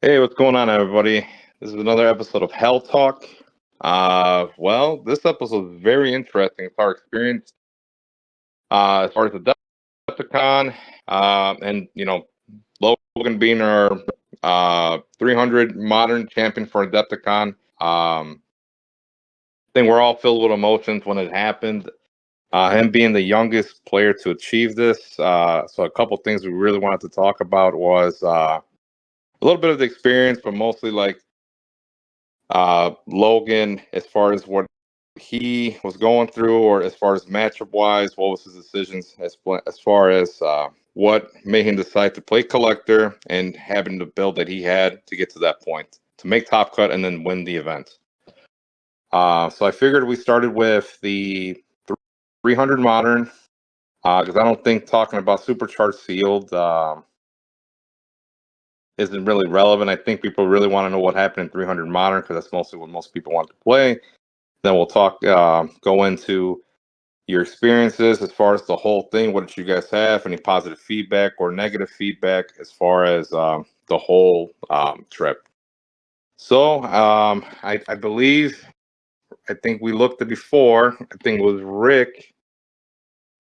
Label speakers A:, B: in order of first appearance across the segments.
A: Hey, what's going on, everybody? This is another episode of Hel Talk. Well, this episode is very interesting. It's our experience as far as the Adepticon, and Logan being our 300 modern champion for Adepticon. I think we're all filled with emotions when it happened. Him being the youngest player to achieve this. So a couple things we really wanted to talk about was a little bit of the experience, but mostly like Logan, as far as what he was going through, or as far as matchup wise, what was his decisions as far as what made him decide to play collector and having the build that he had to get to that point to make top cut and then win the event. So I figured we started with the 300 modern because I don't think talking about supercharged sealed isn't really relevant. I think people really want to know what happened in 300 modern because that's mostly what most people want to play. Then we'll go into your experiences as far as the whole thing. What did you guys have? Any positive feedback or negative feedback as far as the whole trip? So I believe, I think we looked at before. I think it was Rick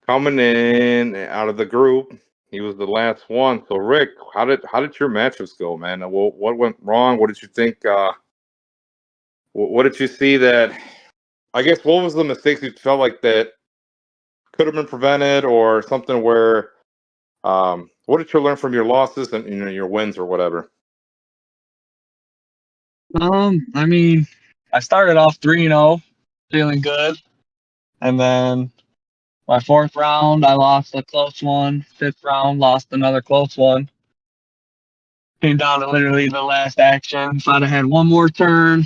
A: coming in out of the group. He was the last one. So Rick, how did your matchups go, man? What went wrong? What did you think? What did you see that? I guess what was the mistakes you felt like that could have been prevented, or something where what did you learn from your losses and your wins or whatever?
B: I mean, I started off 3-0, feeling good. And then my fourth round, I lost a close one. Fifth round, lost another close one. Came down to literally the last action. If I'd have had one more turn,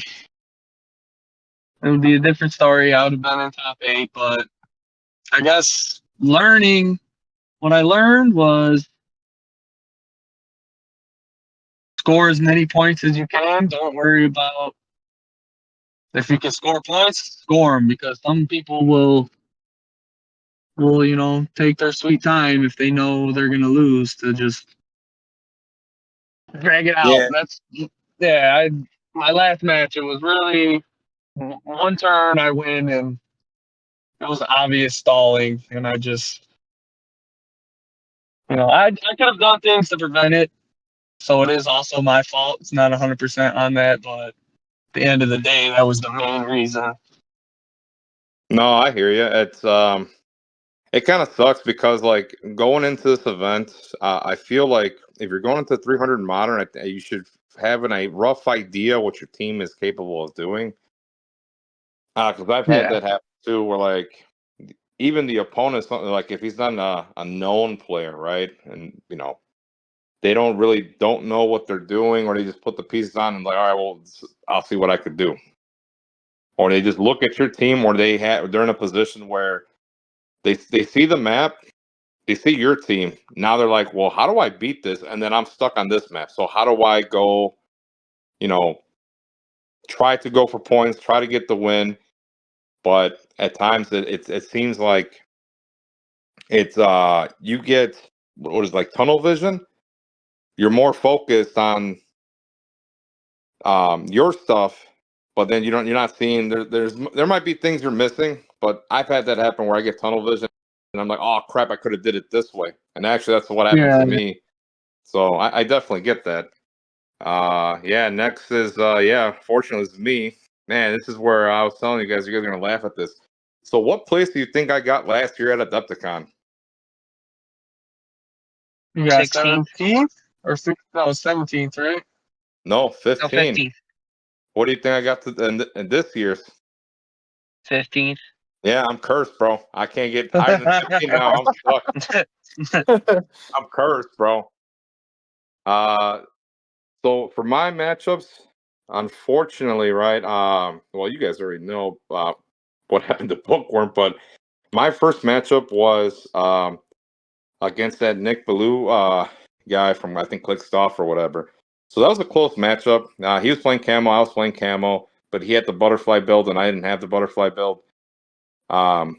B: it would be a different story. I would have been in top 8. But I guess what I learned was score as many points as you can. Don't worry about if you can score points, score them, because some people will take their sweet time if they know they're gonna lose to just drag it out.
A: Yeah,
B: My last match, it was really one turn I win, and it was obvious stalling, and I just I could have done things to prevent it. So it is also my fault. It's not 100% on that, but at the end of the day, that was the main reason.
A: no, I hear you. It kind of sucks because like going into this event, I feel like if you're going into 300 modern, you should have a rough idea what your team is capable of doing. Because I've had
B: Yeah.
A: that happen too, where like even the opponent, like if he's not a known player, right, and they don't know what they're doing, or they just put the pieces on and like, all right, well, I'll see what I could do, or they just look at your team, or they're in a position where they see the map, they see your team. Now they're like, well, how do I beat this? And then I'm stuck on this map. So how do I go, you know, try to go for points, try to get the win? But at times it seems like it's you get what is like tunnel vision. You're more focused on your stuff, but then you're not seeing there might be things you're missing. But I've had that happen where I get tunnel vision and I'm like, oh crap, I could have did it this way. And actually that's what happened
B: Yeah.
A: to me. So I definitely get that. Yeah, next is fortunately it's me. Man, this is where I was telling you guys are gonna laugh at this. So what place do you think I got last year at Adepticon?
B: You got
C: 16th.
B: 17th or 16th? No, 17th, right?
A: No,
C: No,
A: 15.
C: 15th.
A: What do you think I got in this year's?
C: 15th.
A: Yeah, I'm cursed, bro. I can't get higher than 15 now. I'm stuck. I'm cursed, bro. Uh, so for my matchups, unfortunately, right? Well, you guys already know what happened to Bookworm, but my first matchup was against that Nick Ballou guy from, I think, Clickstuff or whatever. So that was a close matchup. He was playing camo, I was playing camo, but he had the butterfly build and I didn't have the butterfly build. I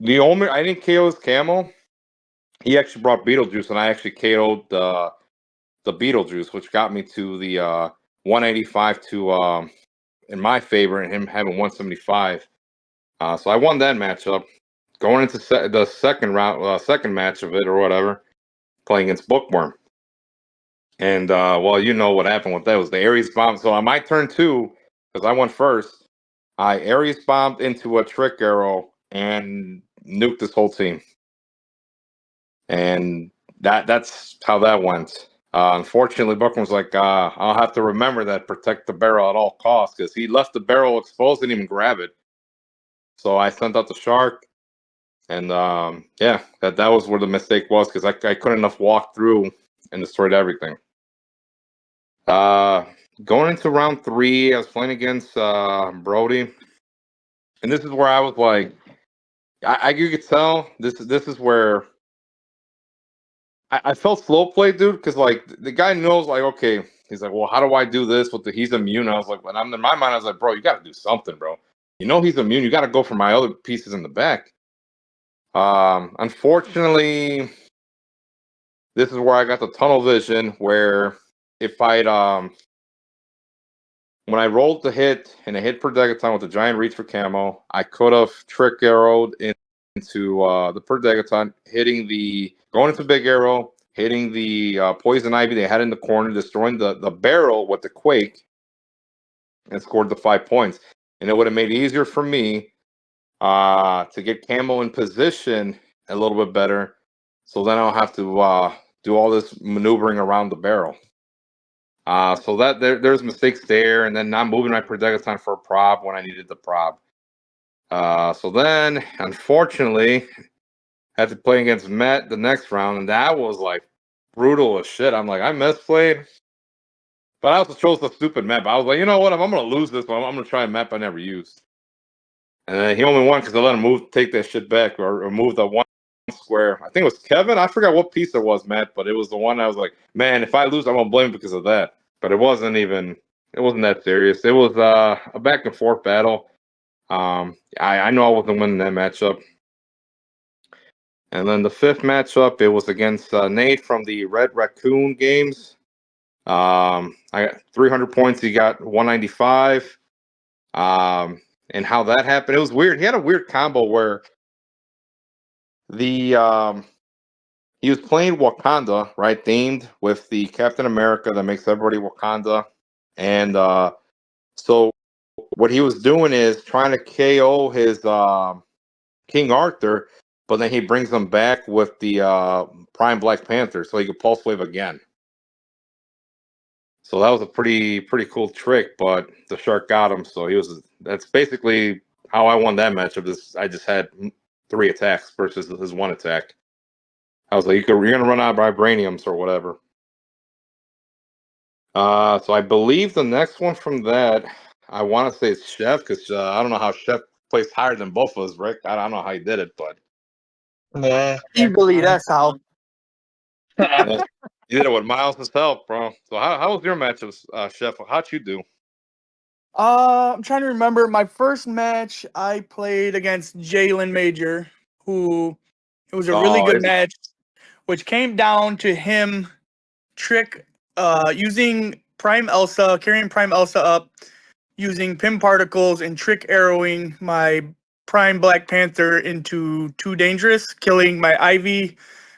A: didn't KO his camo. He actually brought Beetlejuice, and I actually KO'd the Beetlejuice, which got me to the 185 to in my favor, and him having 175. So I won that matchup. Going into the second round, second match of it or whatever, playing against Bookworm. And well, you know what happened with that was the Aries bomb. So on my turn 2, because I went first, I Aries bombed into a trick arrow and nuked this whole team. And that's how that went. Unfortunately, Bookworm was like, I'll have to remember that, protect the barrel at all costs, because he left the barrel exposed, didn't even grab it. So I sent out the shark. And yeah, that was where the mistake was, because I couldn't enough walk through and destroyed everything. Going into round 3, I was playing against Brody, and this is where I was like, you could tell this is where I felt slow play, dude, because like the guy knows, like, okay, he's like, well, how do I do this with he's immune? I was like, when I'm in my mind, I was like, bro, you got to do something, bro. You know he's immune. You got to go for my other pieces in the back. Unfortunately, this is where I got the tunnel vision, where if I'd when I rolled the hit and a hit per Degaton with the giant reach for camo, I could have trick arrowed into the per Degaton, going into big arrow, hitting the poison ivy they had in the corner, destroying the barrel with the quake, and scored the 5 points. And it would have made it easier for me to get camo in position a little bit better. So then I'll have to do all this maneuvering around the barrel. So that there's mistakes there, and then not moving my projectile for a prop when I needed the prop. So then, unfortunately, had to play against Matt the next round, and that was like brutal as shit. I'm like, I misplayed, but I also chose the stupid map. I was like, you know what? If I'm gonna lose this one, I'm gonna try a map I never used. And then he only won because I let him take that shit back, or move the one square. I think it was Kevin. I forgot what piece it was, Matt, but it was the one I was like, man, if I lose, I'm gonna blame him because of that. But it wasn't that serious. It was a back and forth battle. I know I wasn't winning that matchup. And then the 5th matchup, it was against Nate from the Red Raccoon games. I got 300 points. He got 195. And how that happened, it was weird. He had a weird combo where he was playing Wakanda, right, themed with the Captain America that makes everybody Wakanda. And so what he was doing is trying to KO his King Arthur, but then he brings him back with the Prime Black Panther, so he could pulse wave again. So that was a pretty cool trick, but the shark got him. So that's basically how I won that matchup. I just had 3 attacks versus his 1 attack. I was like, you're gonna run out of vibraniums or whatever. So I believe the next one from that, I want to say it's Chef, because I don't know how Chef placed higher than both of us, Rick. I don't know how he did it, but
B: Yeah.
D: Easily, that's how.
A: yeah, he did it with Miles' help, bro. So how was your matchups, Chef? How'd you do?
D: I'm trying to remember my first match. I played against Jalen Major, who it was a really good match, which came down to him using Prime Elsa, carrying Prime Elsa up, using Pim Particles and trick arrowing my Prime Black Panther into 2 dangerous, killing my Ivy,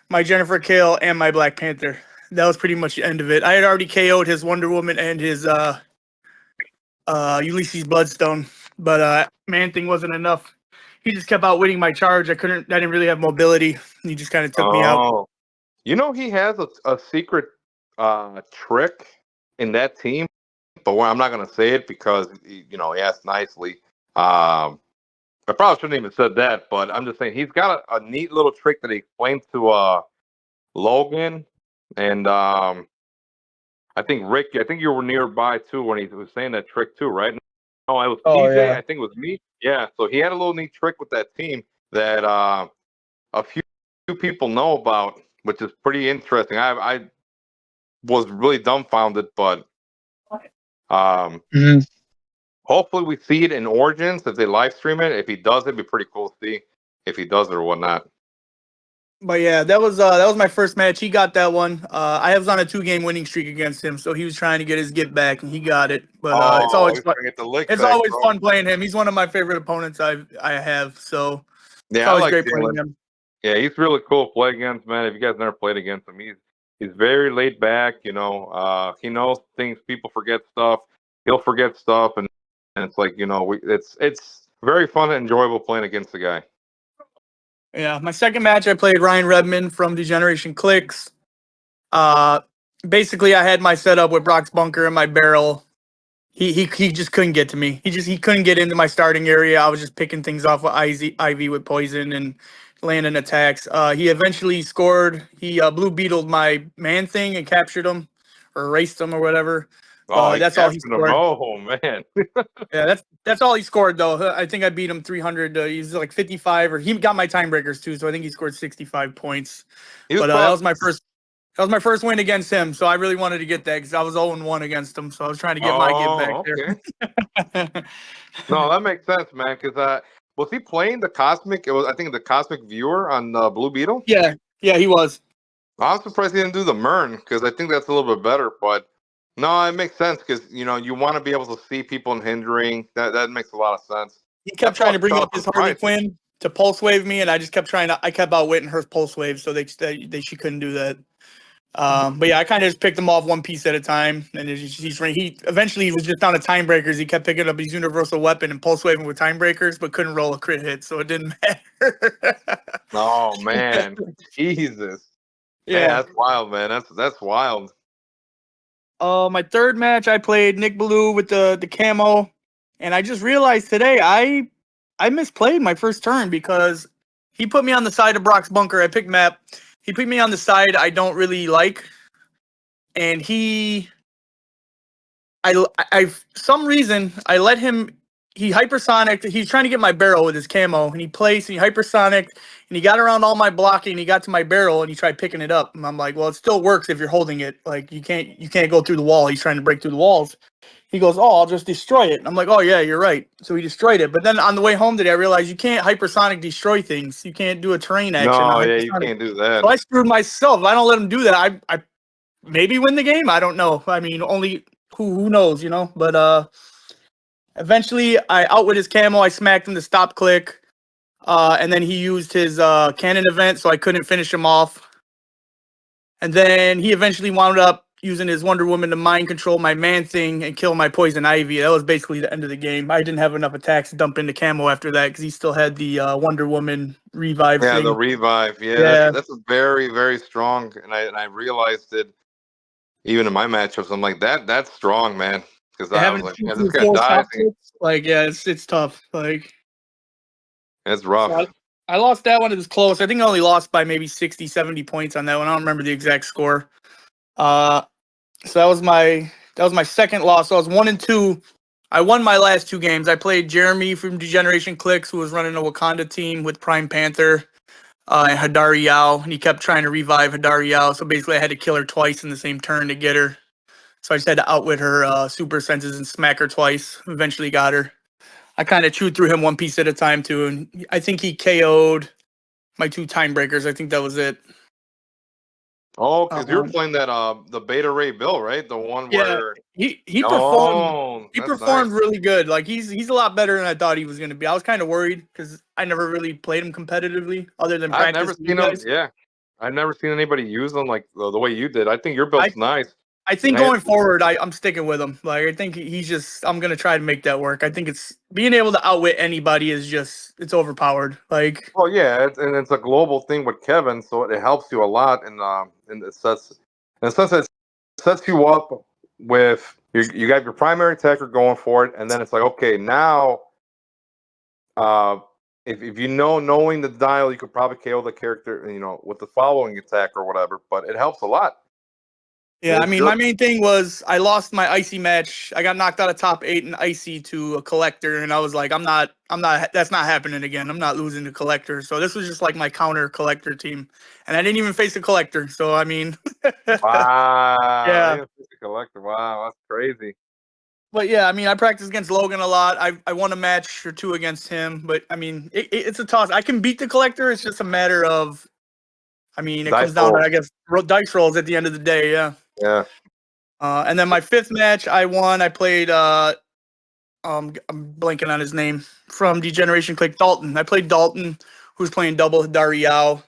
D: my Jennifer Kale, and my Black Panther. That was pretty much the end of it. I had already KO'd his Wonder Woman and his Ulysses Bloodstone, but Man Thing wasn't enough. He just kept outwitting my charge. I didn't really have mobility. He just kind of took me out.
A: You know, he has a secret trick in that team, but I'm not gonna say it because he asked nicely. I probably shouldn't even said that, but I'm just saying he's got a neat little trick that he explained to Logan, and I think Rick. I think you were nearby too when he was saying that trick too, right? No, it was TJ.
B: Yeah.
A: I think it was me. Yeah. So he had a little neat trick with that team that a few people know about, which is pretty interesting. I was really dumbfounded, but hopefully we see it in Origins if they live stream it. If he does, it'd be pretty cool to see if he does it or whatnot.
D: But yeah, that was my first match. He got that one. I was on a 2-game winning streak against him, so he was trying to get his get back, and he got it. But it's
A: Oh,
D: always
A: he's
D: fun.
A: trying to get the lick
D: It's
A: back,
D: always
A: bro.
D: fun playing him. He's one of my favorite opponents I have. So it's
A: Yeah, I
D: always
A: like
D: great playing
A: Jalen.
D: him.
A: Yeah, he's really cool to play against, man. If you guys never played against him, he's very laid back. You know, he knows things. People forget stuff. He'll forget stuff, and it's like, you know, it's very fun and enjoyable playing against the guy.
D: Yeah, my second match I played Ryan Redmond from Degeneration Clicks. Uh, basically I had my setup with Brock's bunker and my barrel. He just couldn't get to me. He couldn't get into my starting area. I was just picking things off with IV with poison and landing attacks. He eventually scored. He blue beetled my man thing and captured him or erased him or whatever.
A: Oh, he
D: That's all he
A: captured him.
D: scored.
A: Oh man.
D: Yeah, that's all he scored though. I think I beat him 300. He's like 55, or he got my time breakers too. So I think he scored 65 points.
A: He was
D: But that was
A: probably.
D: my first. That was my first win against him. So I really wanted to get that because I was 0-1 against him. So I was trying to get my get back
A: Oh,
D: there.
A: okay. No, that makes sense, man. Because was he playing the Cosmic? It was, I think, the Cosmic Viewer on Blue Beetle.
D: Yeah, he was.
A: I'm surprised he didn't do the Mern because I think that's a little bit better. But no, it makes sense because you know you want to be able to see people in hindering. That makes a lot of sense.
D: He kept
A: That's
D: trying to
A: what
D: bring
A: I'm
D: up his Harley
A: surprised.
D: Quinn to pulse wave me, and I just kept trying to. I kept outwitting her pulse wave, so she couldn't do that. But yeah, I kind of just picked him off one piece at a time, and he eventually was just down to time breakers. He kept picking up his universal weapon and pulse waving with time breakers, but couldn't roll a crit hit, so it didn't matter.
A: Oh man, Jesus, man,
D: Yeah.
A: that's wild, man. That's wild.
D: My third match, I played Nick Ballou with the camo, and I just realized today I misplayed my first turn because he put me on the side of Brock's bunker. I picked map. He put me on the side I don't really like, and I some reason I let him. He hypersonic. He's trying to get my barrel with his camo, and he placed. And he hypersonic, and he got around all my blocking. And he got to my barrel, and he tried picking it up. And I'm like, well, it still works if you're holding it. Like you can't go through the wall. He's trying to break through the walls. He goes, oh, I'll just destroy it. And I'm like, oh yeah, you're right. So he destroyed it. But then on the way home today, I realized you can't hypersonic destroy things. You can't do a terrain action
A: No,
D: on
A: yeah, you
D: hypersonic.
A: can't do
D: So
A: that.
D: I screwed myself. If I don't let him do that, I maybe win the game. I don't know. I mean, only who knows, you know. But eventually, I outwit his camo. I smacked him to stop click, and then he used his cannon event, so I couldn't finish him off. And then he eventually wound up using his Wonder Woman to mind control my man thing and kill my poison ivy. That was basically the end of the game. I didn't have enough attacks to dump into camo after that because he still had the Wonder Woman revive
A: Yeah, the
D: thing.
A: revive. Yeah,
D: Yeah,
A: that's a very very strong, and I realized it even in my matchups. I'm like that's strong, man. Because I was
D: having
A: like,
D: two
A: yeah, this
D: through
A: guy
D: four
A: dies.
D: stop clicks, like yeah, it's tough. Like
A: It's
D: so
A: rough.
D: I lost that one. It was close. I think I only lost by maybe 60, 70 points on that one. I don't remember the exact score. Uh, so that was my second loss. So I was 1-2. I won my last two games. I played Jeremy from Degeneration Clicks, who was running a Wakanda team with Prime Panther and Hadari Yao, and he kept trying to revive Hadari Yao. So basically, I had to kill her twice in the same turn to get her. So I just had to outwit her super senses and smack her twice. Eventually, got her. I kind of chewed through him one piece at a time too, and I think he KO'd my two time breakers. I think that was it.
A: Oh, because you're
D: Um,
A: playing that the Beta Ray Bill, right? The one
D: yeah,
A: where
D: he performed.
A: oh,
D: He
A: that's nice.
D: performed really good. Like he's a lot better than I thought he was going to be. I was kind of worried because I never really played him competitively, other than
A: I've
D: practice
A: never
D: with you
A: seen him.
D: guys.
A: Yeah, I've never seen anybody use them like the way you did. I think your
D: I
A: build's nice.
D: I think
A: I,
D: going forward, I'm sticking with him. Like I think he's just. I'm gonna try to make that work. I think it's being able to outwit anybody is just it's overpowered. Like
A: well, yeah, and it's a global thing with Kevin, so it helps you a lot, and it sets you up with you got your primary attacker going for it, and then it's like okay now, uh, if you knowing the dial, you could probably KO the character, you know, with the following attack or whatever, but it helps a lot.
D: yeah, I
A: It
D: mean,
A: sure.
D: my main thing was I lost my icy match. I got knocked out of top 8 in icy to a collector, and I was like, I'm not. That's not happening again. I'm not losing to collector. So this was just like my counter collector team, and I didn't even face a collector. So I mean,
A: Wow,
D: yeah.
A: yeah, collector. Wow, that's crazy.
D: But yeah, I mean, I practice against Logan a lot. I won a match or two against him, but I mean, it's a toss. I can beat the collector. It's just a matter of I mean, it
A: Dice
D: comes down to,
A: rolls.
D: I guess, dice rolls at the end of the day. Yeah.
A: Yeah.
D: And then my 5th match, I won. I played. I'm blanking on his name from Degeneration Click. Dalton. I played Dalton, who was playing double Hidari Yao.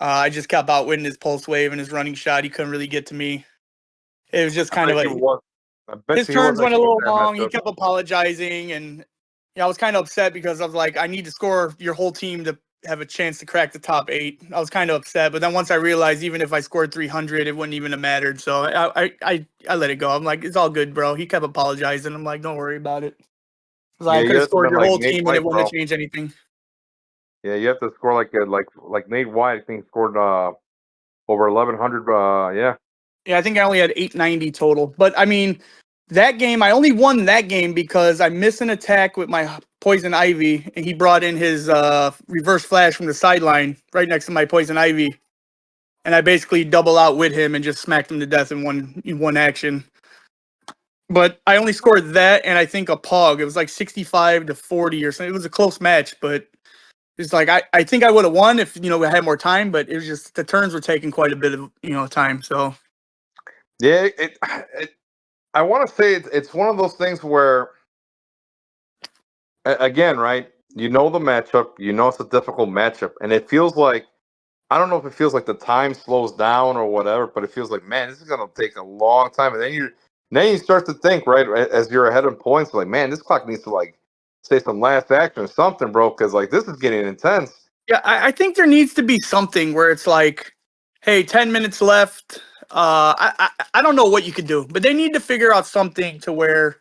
D: I just kept outwitting his pulse wave and his running shot. He couldn't really get to me. It was just kind of a.
A: I bet
D: His
A: you he was
D: turns went a
A: actually
D: little
A: that
D: long. He
A: matchup.
D: kept apologizing, and I was kind of upset because I was like, I need to score your whole team to have a chance to crack the top 8. I was kind of upset, but then once I realized even if I scored 300, it wouldn't even have mattered. So I let it go. I'm like, it's all good, bro. He kept apologizing. I'm like, don't worry about it.
A: Yeah,
D: I could
A: you
D: have
A: have to
D: scored
A: been
D: your
A: like
D: whole
A: Nate
D: team and it
A: White,
D: wouldn't have
A: bro.
D: changed anything.
A: Yeah, you have to score like Nate White. I think scored over 1100. Yeah.
D: Yeah, I think I only had 890 total. But I mean, that game, I only won that game because I missed an attack with my Poison Ivy, and he brought in his reverse flash from the sideline right next to my Poison Ivy. And I basically double out with him and just smacked him to death in one action. But I only scored that and I think a pog. It was like 65-40 or something. It was a close match, but it's like I think I would have won if we had more time, but it was just the turns were taking quite a bit of time. So
A: Yeah, I want to say it's one of those things where, again, right? You know the matchup, you know it's a difficult matchup, and it feels like, I don't know if it feels like the time slows down or whatever, but it feels like, man, this is gonna take a long time, and then you start to think, right, as you're ahead in points, like, man, this clock needs to like say some last action or something, bro, because like this is getting intense.
D: yeah, I think there needs to be something where it's like, hey, 10 minutes left. I don't know what you could do, but they need to figure out something to where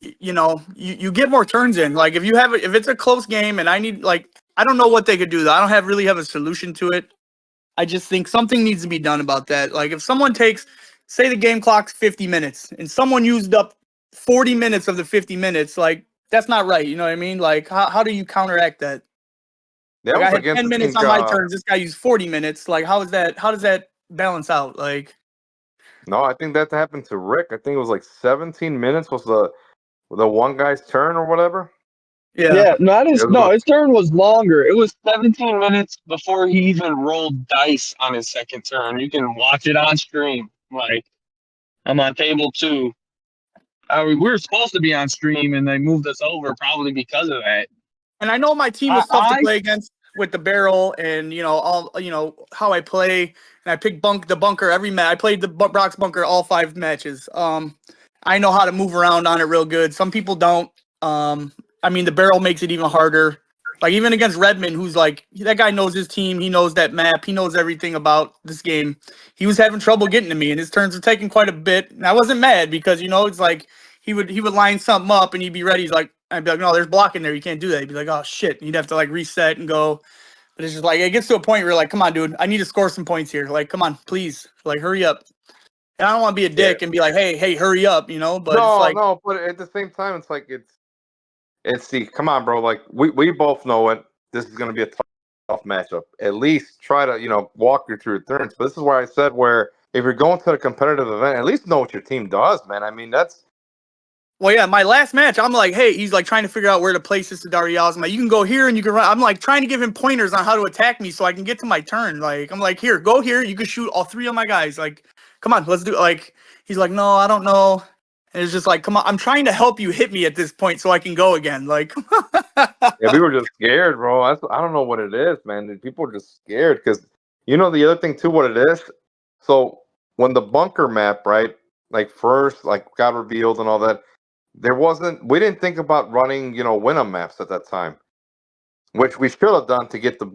D: you get more turns in. Like if it's a close game and I don't know what they could do though. I don't really have a solution to it. I just think something needs to be done about that. Like if someone takes, say the game clock's 50 minutes and someone used up 40 minutes of the 50 minutes, like that's not right. You know what I mean? Like how do you counteract that?
A: That
D: Like I
A: was
D: had
A: against
D: 10
A: I
D: minutes
A: think
D: on my turns. This guy used 40 minutes. Like how does that balance out? Like
A: no, I think that happened to Rick. I think it was like 17 minutes was the one guy's turn or whatever.
D: yeah.
B: Yeah,
A: It was
B: no, his turn was longer. It was 17 minutes before he even rolled dice on his second turn. You can watch it on stream. Like I'm on table 2. We were supposed to be on stream, and they moved us over probably because of that.
D: And I know my team was tough to play against with the barrel and all how I play. And I picked the bunker every match. I played the Brock's bunker all 5 matches. I know how to move around on it real good. Some people don't. I mean the barrel makes it even harder. Like even against Redmond, who's like that guy knows his team. He knows that map. He knows everything about this game. He was having trouble getting to me, and his turns were taking quite a bit. And I wasn't mad because it's like he would line something up and he'd be ready. He's like, I'd be like, no, there's blocking there. You can't do that. He'd be like, oh shit. And he'd have to like reset and go. But it's just like it gets to a point where you're like, come on, dude, I need to score some points here. Like, come on, please. Like, hurry up. And I don't want to be a dick and be like, hey, hurry up, but it's like
A: no, but at the same time, it's like it's the come on, bro. Like we both know it. This is gonna be a tough matchup. At least try to walk you through your turns. But this is where I said where if you're going to a competitive event, at least know what your team does, man. I mean that's.
D: well, yeah, my last match, I'm like, hey, he's like trying to figure out where to place this to Darius. I'm like, you can go here and you can run. I'm like trying to give him pointers on how to attack me so I can get to my turn. Like, I'm like, here, go here. You can shoot all 3 of my guys. Like, come on, let's do it. Like, he's like, no, I don't know. And it's just like, come on, I'm trying to help you hit me at this point so I can go again. Like,
A: Yeah, we were just scared, bro. I don't know what it is, man. People are just scared because the other thing too, what it is. So when the bunker map, right, like first, like got revealed and all that, we didn't think about running, Winham maps at that time, which we should have done to get the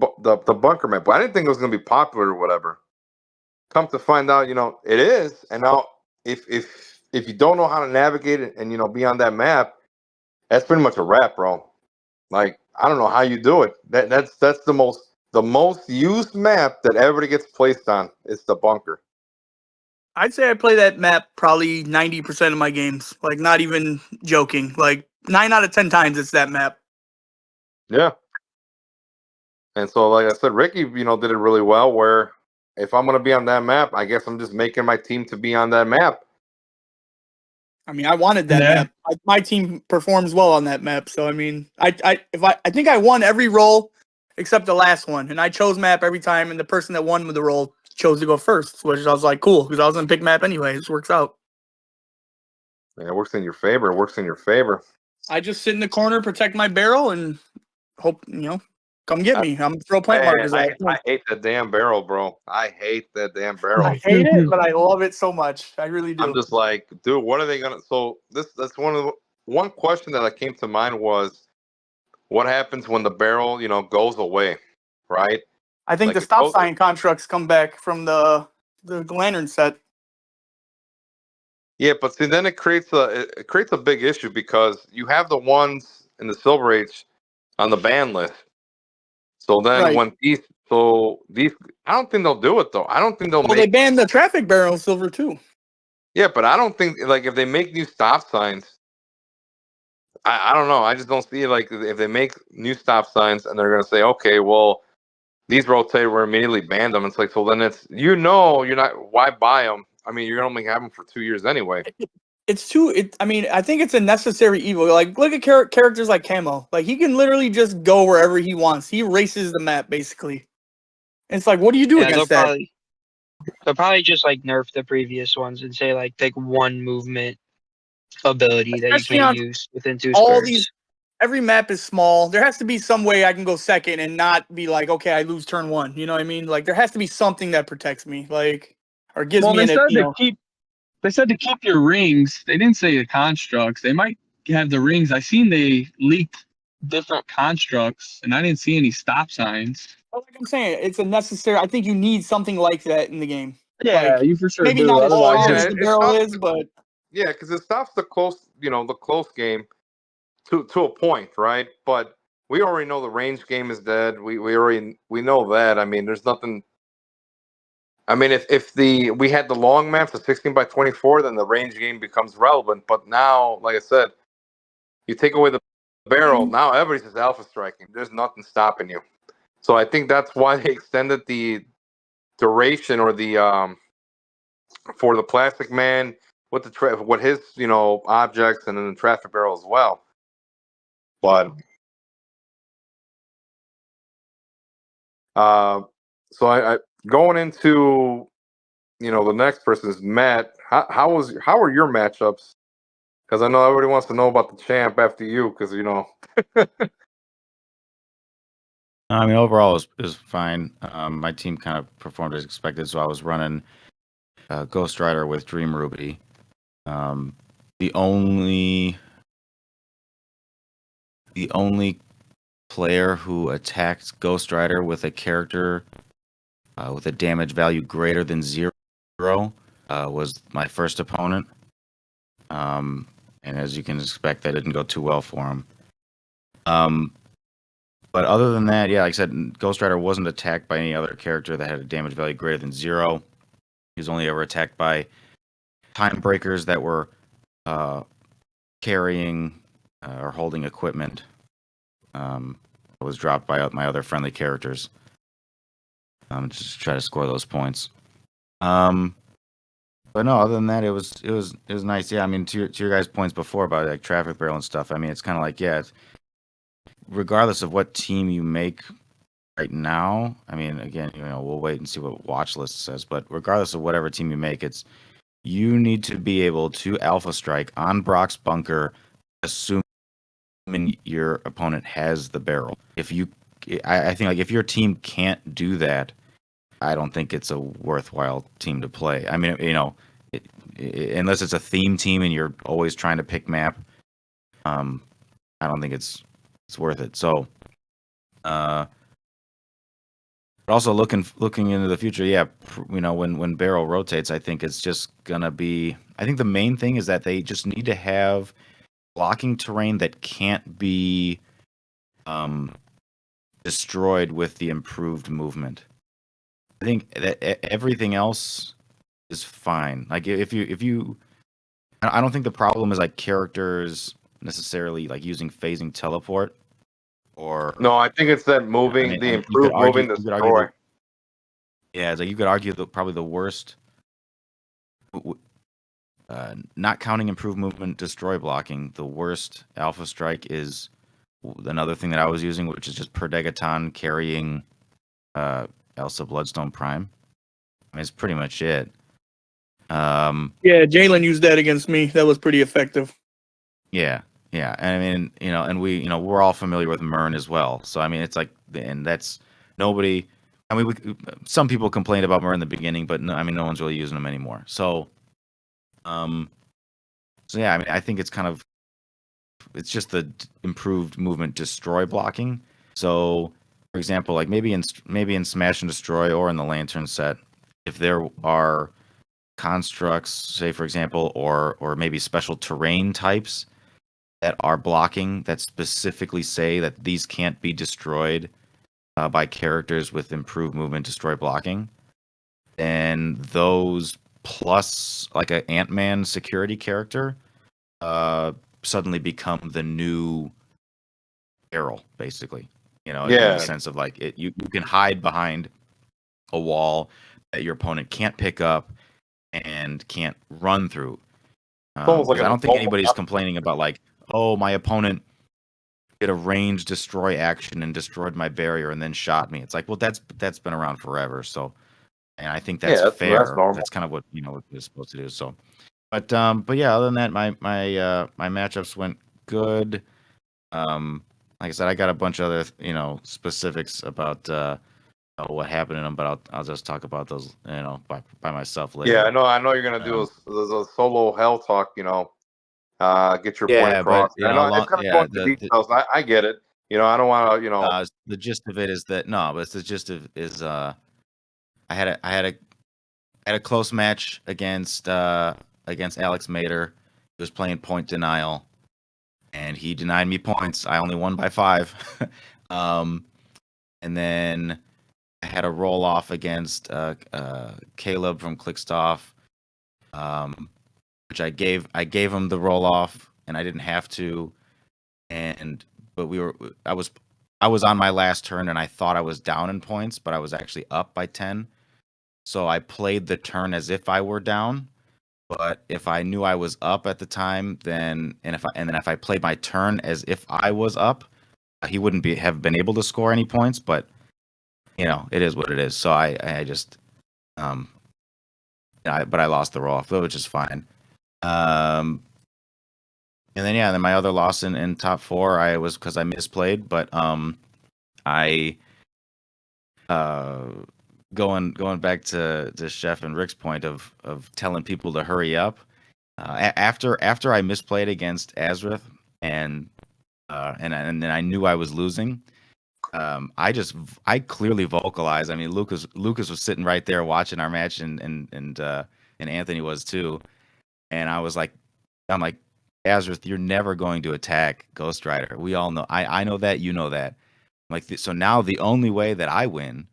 A: bunker map. But I didn't think it was going to be popular or whatever. Come to find out, it is. And now, if you don't know how to navigate it and be on that map, that's pretty much a wrap, bro. Like I don't know how you do it. That's the most used map that ever gets placed on. It's the bunker.
D: I'd say I play that map probably 90% of my games. Like, not even joking. Like, 9 out of 10 times it's that map.
A: Yeah. And so, like I said, Ricky, did it really well. Where if I'm gonna be on that map, I guess I'm just making my team to be on that map.
D: I mean, I wanted that map. My team performs well on that map. So I mean, I think I won every roll except the last one. And I chose map every time, and the person that won with the roll chose to go first, which I was like, cool, because I was gonna pick map anyway. This works out.
A: Yeah, it works in your favor. It works in your favor.
D: I just sit in the corner, protect my barrel, and hope come get me. I'm throw plant markers.
A: I hate that damn barrel, bro. I hate that damn barrel.
D: I hate it, but I love it so much. I really do.
A: I'm just like, dude, what are they gonna? So that's one question that came to mind was, what happens when the barrel, goes away, right?
D: I think
A: Like,
D: the stop sign constructs come back from the lantern set.
A: Yeah, but see, then it creates a big issue because you have the ones in the Silver Age on the ban list. So then
D: Right.
A: when these, I don't think they'll do it though. I don't think they'll
D: Well, they banned the traffic barrel in silver too.
A: Yeah, but I don't think like if they make new stop signs, I don't know. I just don't see like if they make new stop signs and they're gonna say, okay, well, these rotate, we're immediately banned them. It's like, so then it's you're not, why buy them? I mean, you're gonna only have them for 2 years anyway.
D: It's too. I mean, I think it's a necessary evil. Like, look at characters like Camo. Like, he can literally just go wherever he wants. He races the map basically. And it's like, what do you do
C: Yeah,
D: against that?
C: they'll probably just like nerf the previous ones and say like pick one movement ability that
D: Especially
C: you
D: on
C: can use within 2
D: all
C: squares.
D: these. Every map is small. There has to be some way I can go second and not be like, okay, I lose turn one. You know what I mean? Like, there has to be something that protects me, like, or gives me
B: They said to keep your rings. They didn't say the constructs. They might have the rings. I seen they leaked different constructs, and I didn't see any stop signs.
D: Like I'm saying, it's a necessary. I think you need something like that in the game.
B: Yeah,
D: Like,
B: you for sure
D: maybe
B: do.
D: not as
B: Otherwise,
D: strong
A: yeah,
D: as
B: just
D: the
A: it
D: barrel
A: stops
D: is, but
A: Yeah, because it stops the close game to a point, right? But we already know the range game is dead. We know that. I mean, there's nothing. I mean, if we had the long maps, the 16x24, then the range game becomes relevant. But now, like I said, you take away the barrel, now everybody's just alpha striking. There's nothing stopping you. So I think that's why they extended the duration or the for the plastic man with what his objects and then the traffic barrel as well. But so I going into the next person is Matt. How are your matchups? Because I know everybody wants to know about the champ after you. Because
E: I mean, overall, it was fine. My team kind of performed as expected, so I was running Ghost Rider with Dream Ruby. The only player who attacked Ghost Rider with a character with a damage value greater than 0 was my first opponent. And as you can expect, that didn't go too well for him. But other than that, yeah, like I said, Ghost Rider wasn't attacked by any other character that had a damage value greater than 0. He was only ever attacked by time breakers that were carrying or holding equipment that was dropped by my other friendly characters. Just to try to score those points. But no, other than that, it was nice. Yeah, I mean, to your guys' points before about like traffic barrel and stuff. I mean, it's kind of like regardless of what team you make right now. I mean, again, we'll wait and see what watch list says. But regardless of whatever team you make, you need to be able to alpha strike on Brock's bunker, assuming your opponent has the barrel. I think like if your team can't do that, I don't think it's a worthwhile team to play. I mean, unless it's a theme team and you're always trying to pick map, I don't think it's worth it. So, but also looking into the future, yeah, when barrel rotates, I think it's just gonna be. I think the main thing is that they just need to have blocking terrain that can't be destroyed with the improved movement. I think that everything else is fine. Like if you, I don't think the problem is like characters necessarily like using phasing teleport or
A: no, I think it's that moving, the improved moving destroy.
E: Yeah, it's like you could argue probably the worst. Not counting improved movement destroy blocking, the worst alpha strike is another thing that I was using, which is just Perdegaton carrying Elsa Bloodstone Prime. I mean, it's pretty much it.
D: Yeah, Jalen used that against me. That was pretty effective.
E: Yeah, yeah. And I mean, and we're all familiar with Mern as well. So I mean, it's like, and that's nobody. I mean, some people complained about Mern in the beginning, but no, I mean, no one's really using them anymore. So, so yeah, I mean, I think it's just the improved movement destroy blocking. So, for example, like maybe in Smash and Destroy or in the Lantern set, if there are constructs, say for example, or maybe special terrain types that are blocking that specifically say that these can't be destroyed by characters with improved movement destroy blocking, then those plus like an Ant-Man security character suddenly become the new barrel, basically. In the sense of like you can hide behind a wall that your opponent can't pick up and can't run through.
A: almost like
E: I don't think anybody's complaining about like, oh, my opponent did a range destroy action and destroyed my barrier and then shot me. It's like, well, that's been around forever. So, and I think that's fair.
A: That's normal.
E: That's kind of what what it's supposed to do. So, but yeah, other than that, my matchups went good. Like I said, I got a bunch of other specifics about what happened in them, but I'll just talk about those by myself later.
A: Yeah, I know you're gonna do a solo Hel Talk. Get your point across.
E: But,
A: I know it's gonna go into details. I get it. I don't want to.
E: The gist of it is that the gist of is I had a close match against Alex Mater. He was playing point denial, and he denied me points. I only won by 5. And then I had a roll off against Caleb from Clickstuff, which I gave him the roll off, and I didn't have to. But I was on my last turn, and I thought I was down in points, but I was actually up by 10. So I played the turn as if I were down. But if I knew I was up at the time, then if I played my turn as if I was up, he wouldn't have been able to score any points. But it is what it is. So I just but I lost the roll off, which is fine. And then my other loss in top 4 I was because I misplayed, but I going back to Chef and Rick's point of telling people to hurry up. After I misplayed against Azrith and then I knew I was losing. I clearly vocalized. I mean, Lucas was sitting right there watching our match, and Anthony was too. And I'm like, Azrith, you're never going to attack Ghost Rider. We all know. I know that. You know that. So now the only way that I win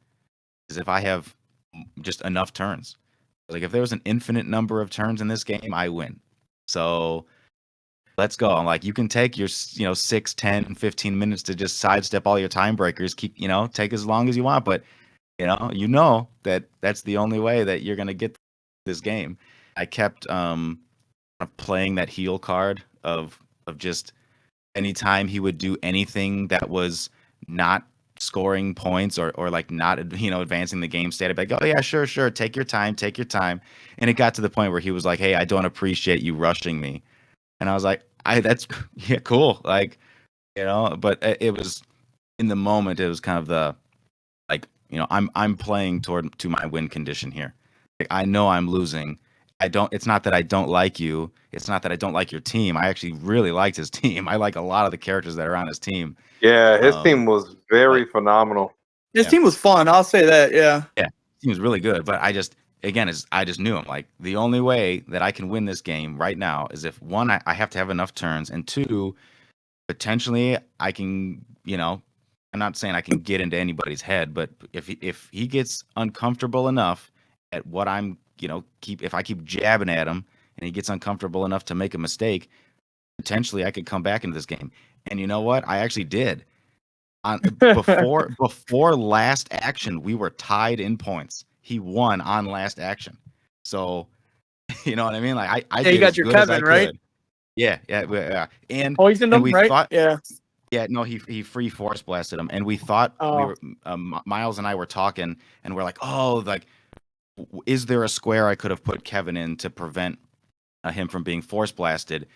E: is if I have just enough turns. Like if there was an infinite number of turns in this game, I win. So let's go. I'm like, you can take your 6, 10, 15 minutes to just sidestep all your time breakers. Keep take as long as you want, but that that's the only way that you're gonna get this game. I kept playing that heal card of just anytime he would do anything that was not scoring points or like not advancing the game state. I'd be like, oh yeah, sure, take your time. And it got to the point where he was like, hey, I don't appreciate you rushing me. And I was like, that's yeah, cool. Like, but it was in the moment, it was kind of the like, I'm playing to my win condition here. Like, I know I'm losing. It's not that I don't like you. It's not that I don't like your team. I actually really liked his team. I like a lot of the characters that are on his team.
A: Yeah, his team was very phenomenal.
D: His team was fun. I'll say that. Yeah.
E: Yeah, his team was really good. But I just knew him. Like the only way that I can win this game right now is if 1, I have to have enough turns, and 2, potentially I can. I'm not saying I can get into anybody's head, but if he gets uncomfortable enough at what I'm. If I keep jabbing at him and he gets uncomfortable enough to make a mistake, potentially I could come back into this game. And you know what? I actually did. Before last action, we were tied in points. He won on last action. So, you know what I mean? Like I did
D: you got your Kevin, right?
E: Yeah. And
D: poisoned him, right?
E: Yeah, no, he free force blasted him, and we thought we were Miles and I were talking, and we're like, oh, like, is there a square I could have put Kevin in to prevent him from being force blasted?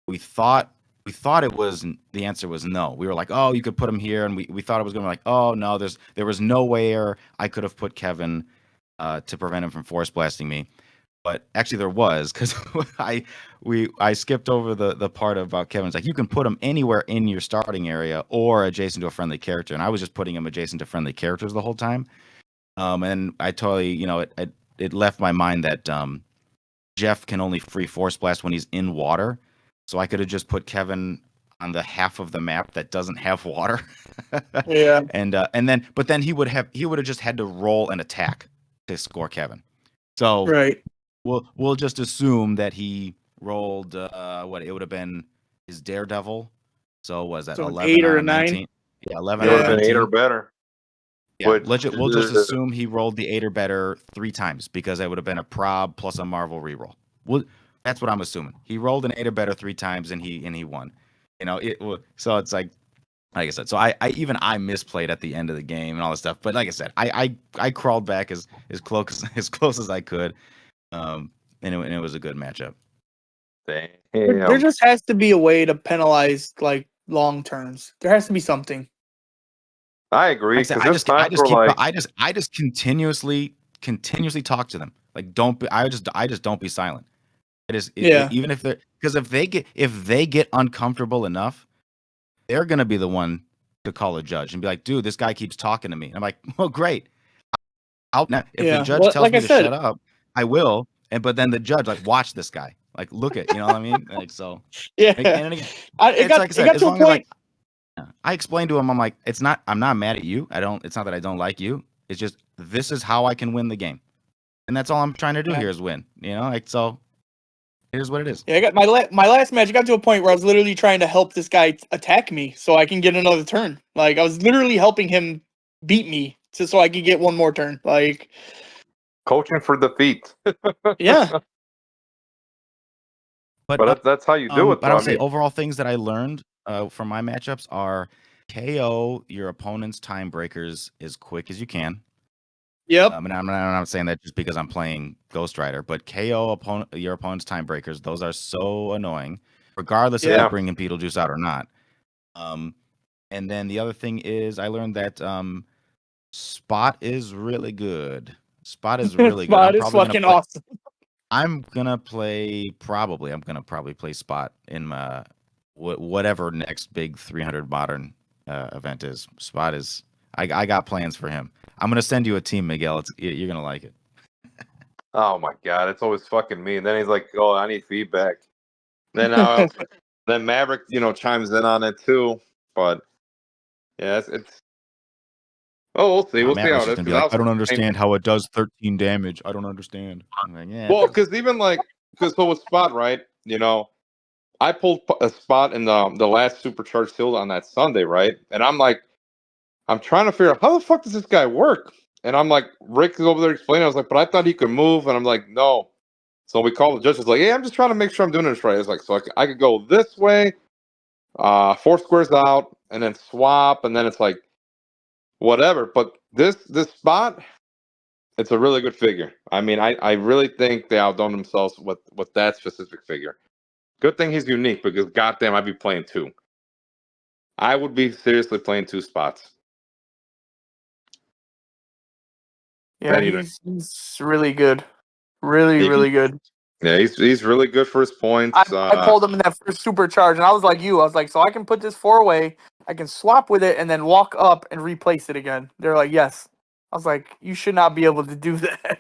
E: We thought it was, the answer was no. We were like, oh, you could put him here, and we thought it was going to be like, oh no, there was nowhere I could have put Kevin to prevent him from force blasting me. But actually there was, because I skipped over the part about Kevin's like, you can put him anywhere in your starting area or adjacent to a friendly character, and I was just putting him adjacent to friendly characters the whole time. And I totally, it left my mind that Jeff can only free force blast when he's in water, so I could have just put Kevin on the half of the map that doesn't have water.
D: Yeah.
E: And then he would have just had to roll an attack to score Kevin. So
D: Right.
E: We'll just assume that he rolled what it would have been his Daredevil. So was that
D: So
E: 11
D: 8 or
E: out
D: a
E: of
D: 9?
E: 19? Yeah, 11
A: It
E: out
A: would
E: of
A: have been 8 or
E: 19.
A: better.
E: Yeah,
A: Which-
E: we'll just assume he rolled the 8 or better 3 times, because it would have been a prob plus a Marvel reroll. That's what I'm assuming. He rolled an 8 or better 3 times and he won. So it's like I said, so I misplayed at the end of the game and all this stuff. But like I said, I crawled back as close as I could. And it was a good matchup.
A: Damn.
D: There just has to be a way to penalize like long turns. There has to be something.
A: I agree.
E: Like I said, I just continuously talk to them. Like I just don't be silent. Even if they're, because if they get uncomfortable enough, they're gonna be the one to call a judge and be like, dude, this guy keeps talking to me. And I'm like, well, great. If the judge tells me to shut up, I will. But then the judge, like, watch this guy. Like, look at, you know what I mean? Like, so.
D: Yeah.
E: And again,
D: It got to a
E: long
D: point.
E: as I explained to him, I'm like, I'm not mad at you. It's not that I don't like you. It's just, this is how I can win the game. And that's all I'm trying to do here is win. Like, so here's what it is.
D: Yeah, I got my last match. It got to a point where I was literally trying to help this guy attack me so I can get another turn. Like I was literally helping him beat me so I could get one more turn. Like
A: coaching for defeat.
D: Yeah.
A: But that's how you do it.
E: But I would say overall things that I learned from my matchups are KO your opponent's time breakers as quick as you can.
D: Yep.
E: And I'm not saying that just because I'm playing Ghost Rider, but KO your opponent's time breakers. Those are so annoying, regardless if they're bringing Beetlejuice out or not. And then the other thing is I learned that Spot is really good. Spot is really good.
D: Spot is fucking awesome.
E: I'm gonna probably play Spot in my whatever next big 300 modern event is. Spot is. I got plans for him. I'm gonna send you a team, Miguel. You're gonna like it.
A: Oh my god, it's always fucking me. And then he's like, "Oh, I need feedback." Then then Maverick, chimes in on it too. But yeah, it's. Oh, we'll see. We'll see how it is.
E: Like, I don't understand how it does 13 damage. I don't understand. I'm like, yeah.
A: Well, because so with Spot, right? I pulled a Spot in the last Supercharged Shield on that Sunday, right? And I'm like, I'm trying to figure out how the fuck does this guy work? And I'm like, Rick is over there explaining. I was like, but I thought he could move. And I'm like, no. So we called the judge. It's like, hey, I'm just trying to make sure I'm doing this right. It's like, so I could go this way, 4 squares out, and then swap, and then it's like, whatever. But this Spot, it's a really good figure. I mean, I really think they outdone themselves with that specific figure. Good thing he's unique, because goddamn, I'd be playing 2. I would be seriously playing 2 Spots.
D: Yeah, he's really good. Really good.
A: Yeah, he's really good for his points.
D: I pulled him in that first supercharge, and I was like you. I was like, so I can put this 4-way, I can swap with it, and then walk up and replace it again. They're like, yes. I was like, you should not be able to do that.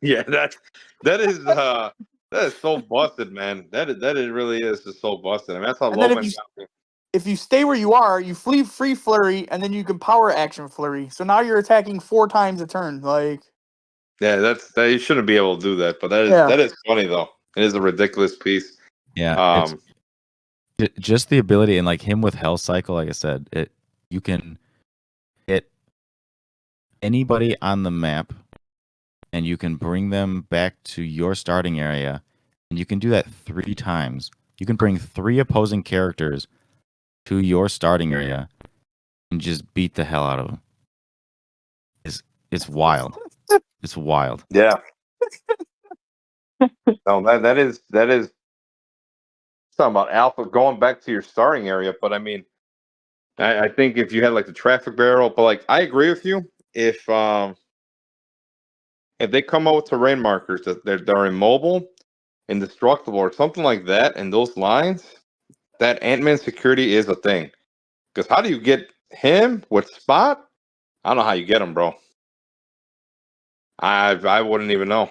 A: Yeah, that is so busted, man. That it really is just so busted. I mean, that's how Logan got me.
D: If you stay where you are, you free flurry, and then you can power action flurry. So now you're attacking 4 times a turn. Like,
A: yeah, that you shouldn't be able to do that, but that is funny though. It is a ridiculous piece.
E: Yeah, just the ability, and like him with Hell Cycle, like I said, you can hit anybody on the map, and you can bring them back to your starting area, and you can do that 3 times. You can bring 3 opposing characters to your starting area and just beat the hell out of them. It's wild. It's wild.
A: Yeah. No, that is talking about alpha going back to your starting area. But I mean, I think if you had like the traffic barrel, but like I agree with you. If they come out with terrain markers that they're immobile, indestructible, or something like that, and those lines, that Ant-Man security is a thing. Because how do you get him with spot? I don't know how you get him, bro. I wouldn't even know.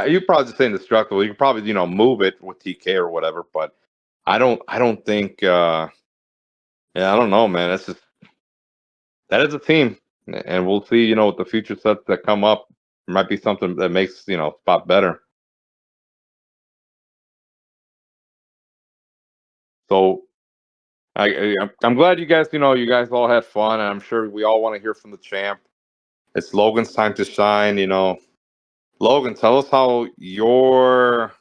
A: You probably just say indestructible. You could probably move it with TK or whatever, but I don't think. Yeah, I don't know, man. That is a team, and we'll see. With the future sets that come up, there might be something that makes spot better. So I'm glad you guys all had fun, and I'm sure we all want to hear from the champ. It's Logan's time to shine. Logan, tell us how your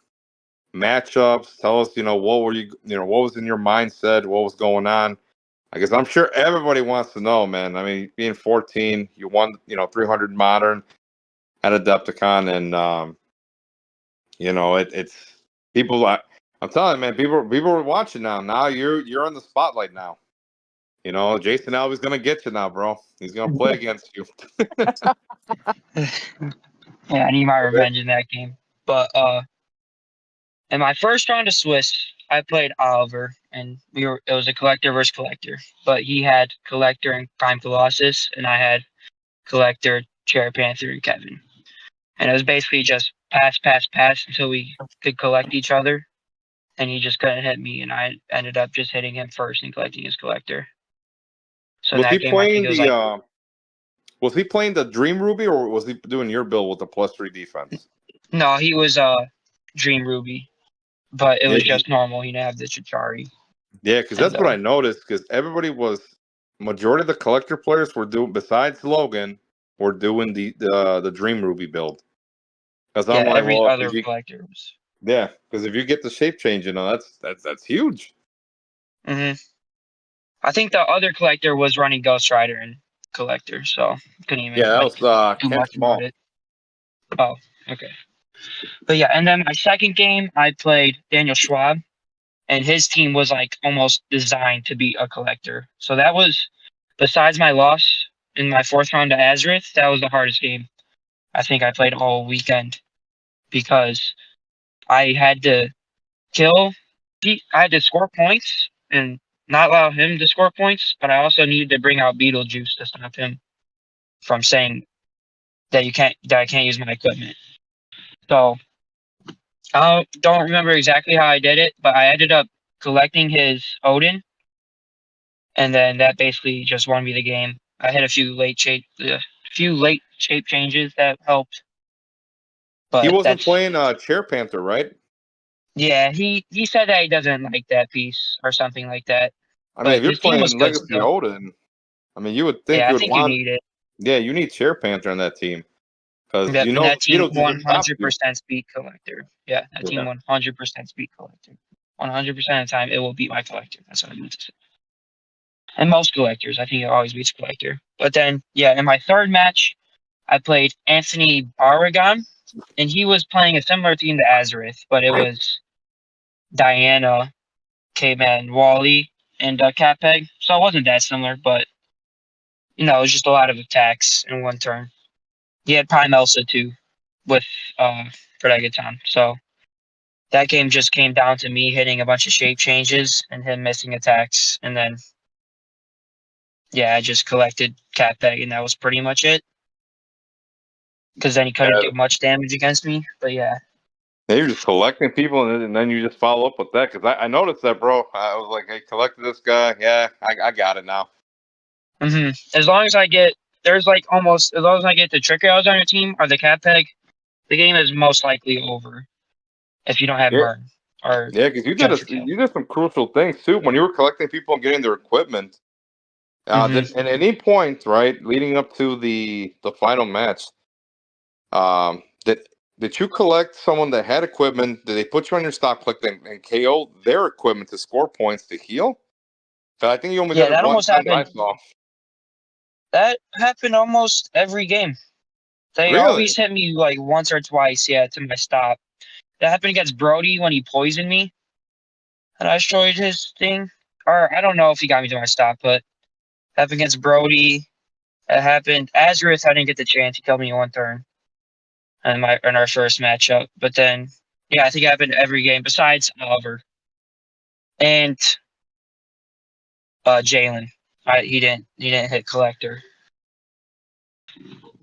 A: matchups. Tell us, what were what was in your mindset? What was going on? I guess I'm sure everybody wants to know, man. I mean, being 14, you won, 300 modern at Adepticon, and it's people. I'm telling you, man, people are watching now. Now you're in the spotlight now. Jason Alvey's gonna get you now, bro. He's gonna play against you.
C: Yeah, I need my revenge in that game. But in my first round of Swiss, I played Oliver, and it was a collector versus collector. But he had collector and Prime Colossus, and I had collector, Cherry Panther, and Kevin. And it was basically just pass until we could collect each other. And he just couldn't hit me, and I ended up just hitting him first and collecting his collector. So
A: Was
C: that
A: he
C: game, I think
A: playing
C: it was like,
A: Was he playing the Dream Ruby, or was he doing your build with the +3 defense?
C: no, he was Dream Ruby, but it
A: Yeah,
C: was just normal. He didn't have the Chichari.
A: yeah, because
C: And
A: that's what I noticed. Because majority of the collector players were doing, besides Logan, were doing the Dream Ruby build. Because I'm
C: yeah,
A: like,
C: every
A: well,
C: other collector was.
A: yeah, because if you get the shape change, that's huge.
C: Hmm. I think the other collector was running Ghost Rider and collector, so couldn't even
A: Yeah, that was
C: do
A: Ken
C: much
A: Small.
C: about it. Oh, okay. But yeah, and then my second game, I played Daniel Schwab, and his team was like almost designed to be a collector. So that was, besides my loss in my fourth round to Azareth, that was the hardest game I think I played all weekend, because I had to kill, I had to score points and not allow him to score points, but I also needed to bring out Beetlejuice to stop him from saying that I can't use my equipment. So I don't remember exactly how I did it, but I ended up collecting his Odin, and then that basically just won me the game. I had a few late shape changes that helped,
A: He
C: but
A: wasn't
C: that's,
A: playing Chair Panther, right?
C: yeah. He said that he doesn't like that piece or something like that,
A: I mean,
C: but
A: if you're
C: his team was
A: playing
C: good
A: Legacy
C: still.
A: Odin, I mean, you would think
C: Yeah,
A: you
C: I
A: would
C: think you
A: want.
C: need it.
A: Yeah, you need Chair Panther on that team because
C: Yep, and that team
A: Beetlejuice would stop you.
C: 100% speed collector. Yeah, that team
A: Yeah.
C: 100% speed collector. 100% of the time, it will beat my collector. That's what I meant to say. And most collectors, I think it always beats collector. But then, yeah, in my third match, I played Anthony Barragan, and he was playing a similar team to Azareth, but it was Diana, K-Man, Wally, and Catpeg. So it wasn't that similar, but it was just a lot of attacks in one turn. He had Prime Elsa too, with Predagaton. So that game just came down to me hitting a bunch of shape changes and him missing attacks, and then yeah, I just collected Catpeg, and that was pretty much it. Because then he couldn't do much damage against me. But yeah.
A: Yeah, you're just collecting people, and then you just follow up with that. Because I noticed that, bro. I was like, hey, collected this guy. Yeah, I got it now.
C: Hmm. As long as I get, as long as I get the Trick Arrows on your team or the Catpeg, the game is most likely over if you don't have
A: Yeah,
C: Mern or
A: yeah, because
C: Gentle Kill.
A: you did some crucial things too when you were collecting people and getting their equipment.
C: Hmm.
A: At any point, right, leading up to the final match, did you collect someone that had equipment? Did they put you on your stock click and KO their equipment to score points to heal? 'Cause I think you only
C: Yeah,
A: did it
C: that
A: one
C: almost
A: time that I
C: happened.
A: saw.
C: That happened almost every game. They
A: Really?
C: always hit me like once or twice, yeah, to my stop. That happened against Brody when he poisoned me, and I destroyed his thing. Or I don't know if he got me to my stop, but happened against Brody. That happened. Azareth, I didn't get the chance. He killed me in one turn in our first matchup. But then, yeah, I think it happened every game besides Oliver and Jalen. He didn't hit collector.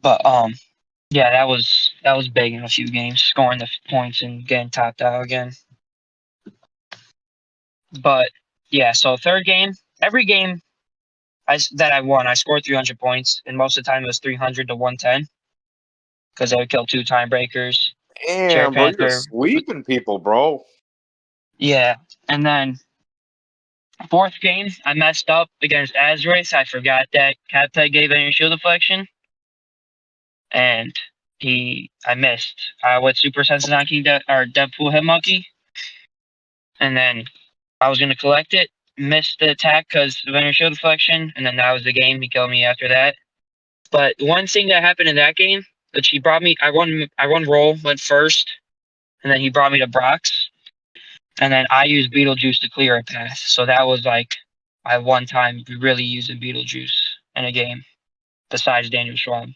C: But yeah, that was big in a few games, scoring the points and getting topped out again. But yeah, so third game, every game that I won, I scored 300 points, and most of the time it was 300 to 110 because I would kill 2 time breakers, Chair
A: Damn, bro, you're
C: Panther.
A: sweeping people, bro.
C: Yeah, and then fourth game, I messed up against Azrace. I forgot that Cat Peg gave any shield deflection, and I missed. I went super sensitive on King or Deadpool Hit Monkey, and then I was gonna collect it, missed the attack because of any shield deflection, and then that was the game. He killed me after that. But one thing that happened in that game, which he brought me, I won roll, went first, and then he brought me to Brock's, and then I used Beetlejuice to clear a path. So that was like my one time really using Beetlejuice in a game, besides Daniel Schwab,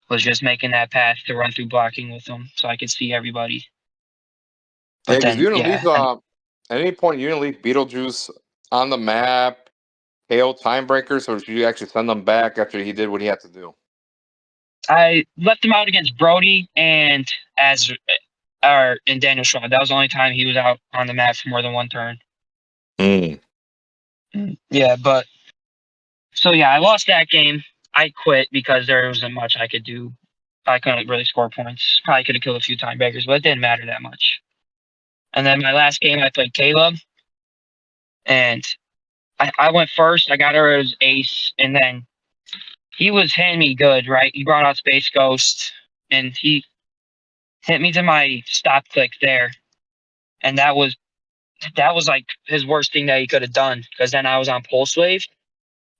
C: was just making that path to run through blocking with him, so I could see everybody.
A: Yeah,
C: But
A: because
C: then,
A: you didn't
C: yeah,
A: leave. At any point, you didn't leave Beetlejuice on the map. KO timebreakers, or did you actually send them back after he did what he had to do?
C: I left him out against Brody and Daniel Schwab. That was the only time he was out on the map for more than one turn.
A: Hmm.
C: Yeah, but so yeah, I lost that game. I quit because there wasn't much I could do. I couldn't really score points. Probably could have killed a few time breakers, but it didn't matter that much. And then my last game, I played Caleb, and I went first. I got her as ace, and then he was hitting me good, right? He brought out Space Ghost, and he hit me to my stop click there, and that was like his worst thing that he could have done because then I was on Pulse Wave,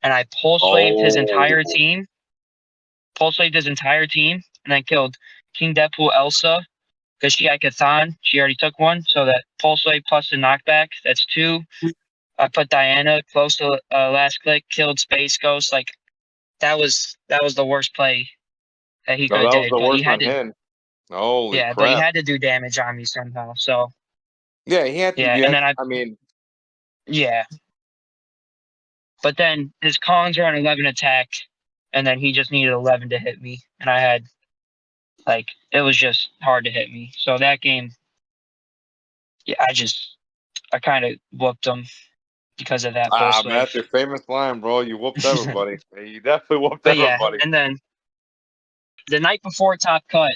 C: and I Pulse Waved his entire
A: Oh,
C: team. Pulse Waved his entire team, and then killed King Deadpool Elsa because she had Cathan. She already took one, so that Pulse Wave plus the knockback, that's 2. I put Diana close to last click, killed Space Ghost. Like that was the worst play that he
A: no,
C: could have
A: that was
C: did.
A: the
C: But he
A: worst
C: had
A: on
C: to,
A: him. Holy
C: yeah, but he
A: crap!
C: had to do damage on me somehow. So
A: Yeah, he had to.
C: yeah, and
A: Yeah,
C: then
A: I mean,
C: yeah, but then his cons were on 11 attack, and then he just needed 11 to hit me, and I had like it was just hard to hit me. So that game, yeah, I kind of whooped him because of that pulse
A: man,
C: wave.
A: that's your famous line, bro. You whooped everybody. You definitely whooped
C: But yeah,
A: everybody.
C: and then the night before Top Cut,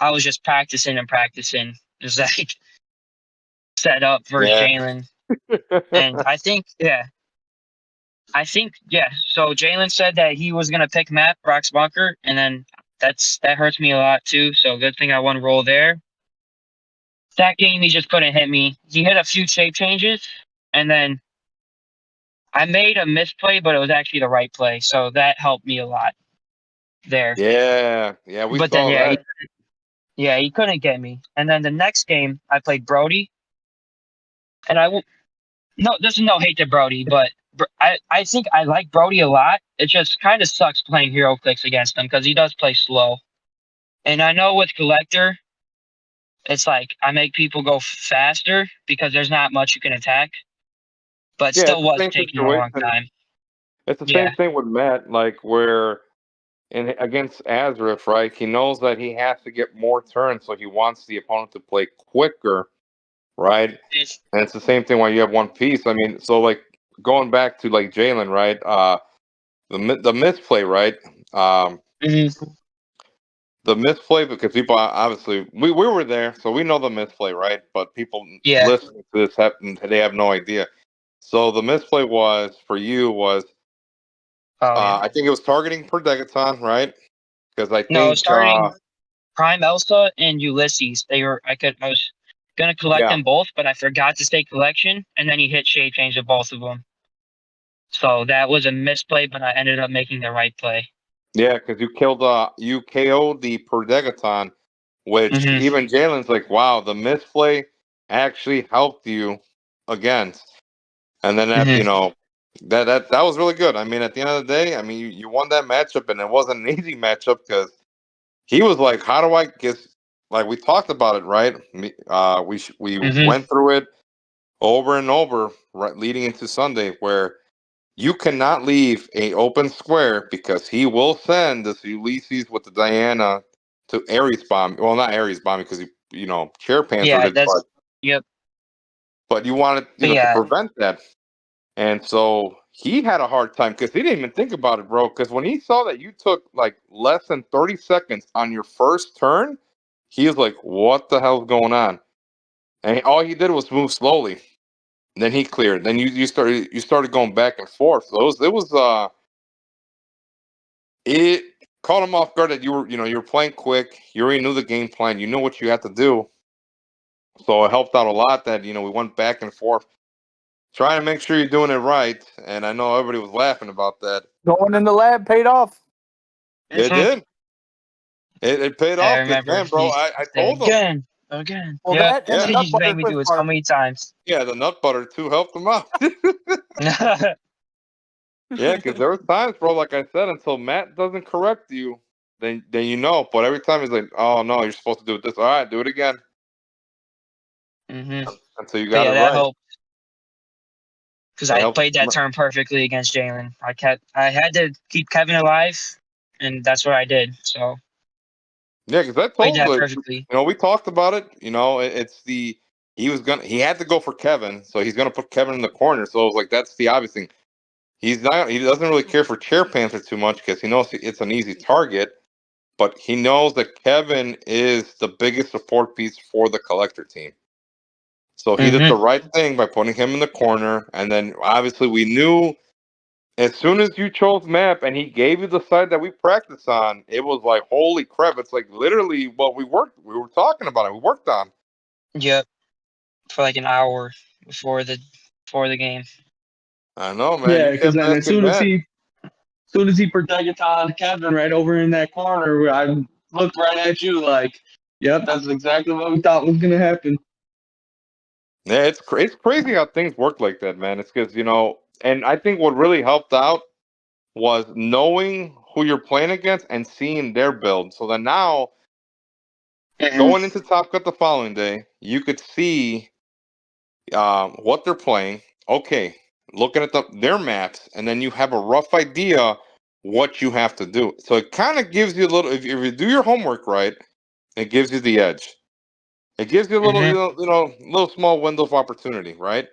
C: I was just practicing and practicing. It was like set up versus
A: Yeah.
C: Jalen. And yeah. So Jalen said that he was gonna pick Matt Brock's bunker, and then that hurts me a lot too. So good thing I won roll there. That game he just couldn't hit me. He hit a few shape changes, and then I made a misplay, but it was actually the right play. So that helped me a lot there.
A: Yeah, we
C: But then
A: saw that.
C: he couldn't get me. And then the next game I played Brody, and no, this is no hate to Brody, but I think I like Brody a lot. It just kind of sucks playing Heroclix against him because he does play slow. And I know with Collector, it's like I make people go faster because there's not much you can attack, but
A: Yeah,
C: still
A: it's the
C: was
A: same
C: taking a long
A: situation.
C: time.
A: It's the same
C: Yeah.
A: thing with Matt, like where against Azareth, right? He knows that he has to get more turns, so he wants the opponent to play quicker, right? And it's the same thing when you have one piece. I mean, so like going back to like Jalen, right? The misplay, right? Um,
C: Mhm.
A: the misplay because people obviously we were there, so we know the misplay, right? But people
C: Yeah.
A: listening to this they have no idea. So the misplay was for you was
C: Oh yeah.
A: I think it was targeting per Degaton, right? Because I
C: No,
A: think
C: starting Prime Elsa and Ulysses. I was gonna collect
A: yeah,
C: them both, but I forgot to stay collection, and then he hit shape change of both of them. So that was a misplay, but I ended up making the right play.
A: Yeah, because you KO'd the Perdegaton, which
C: Mhm.
A: even Jalen's like, wow, the misplay actually helped you against. And then that,
C: Mhm.
A: that was really good. I mean, at the end of the day, I mean, you won that matchup, and it wasn't an easy matchup because he was like, how do I get? Like we talked about it, right? We
C: Mhm.
A: went through it over and over, right, leading into Sunday, where you cannot leave a open square because he will send this Ulysses with the Diana to Ares bomb. Well, not Ares bomb because Chair Panthered
C: Yeah,
A: it,
C: that's yep.
A: but you wanted
C: But
A: to
C: yeah,
A: prevent that. And so he had a hard time because he didn't even think about it, bro. Because when he saw that you took like less than 30 seconds on your first turn, he was like, "What the hell's going on?" And all he did was move slowly. And then he cleared. Then you started going back and forth. So it caught him off guard that you were playing quick. You already knew the game plan. You knew what you had to do. So it helped out a lot that we went back and forth trying to make sure you're doing it right. And I know everybody was laughing about that.
D: Going in the lab paid off.
A: It
C: Mhm.
A: did. It paid
C: I
A: off because,
C: remember
A: man, bro, I
C: he said
A: told him.
C: again.
D: Well,
C: Yeah,
D: that and
A: Yeah,
D: the
C: he
D: nut
C: just
D: butter
C: made me do
D: twist
C: it so
D: bar.
C: many times.
A: yeah, the nut butter too helped him out. Yeah, because there were times, bro, like I said, until Matt doesn't correct you, then you know. But every time he's like, "Oh no, you're supposed to do it this." All right, do it again
C: Mhm.
A: until you
C: But
A: got it
C: yeah, that
A: right.
C: helped because
A: It
C: I
A: helps.
C: played that turn perfectly against Jalen. I had to keep Kevin alive, and that's what I did. So
A: Yeah, because I
C: played
A: told
C: that
A: like
C: perfectly.
A: we talked about it. It's he had to go for Kevin, so he's gonna put Kevin in the corner. So it was like that's the obvious thing. He doesn't really care for Chair Panther too much because he knows it's an easy target, but he knows that Kevin is the biggest support piece for the collector team. So he did
C: Mhm.
A: the right thing by putting him in the corner, and then obviously we knew as soon as you chose map and he gave you the side that we practice on, it was like holy crap! It's like literally what we were talking about it. We worked on.
C: Yep. For like an hour before the game.
A: I know, man.
B: Yeah,
A: You
B: because
A: kept
B: then
A: asking Matt.
B: as soon as he protected Kevin right over in that corner, I looked right at you like, yep, that's exactly what we thought was gonna happen.
A: Yeah, it's crazy how things work like that, man. It's because and I think what really helped out was knowing who you're playing against and seeing their build. So then now
C: Mhm.
A: going into Top Cut the following day, you could see what they're playing. Okay, looking at their maps, and then you have a rough idea what you have to do. So it kind of gives you a little. If you do your homework right, it gives you the edge. It gives you a little,
C: Mhm.
A: little small window of opportunity, right?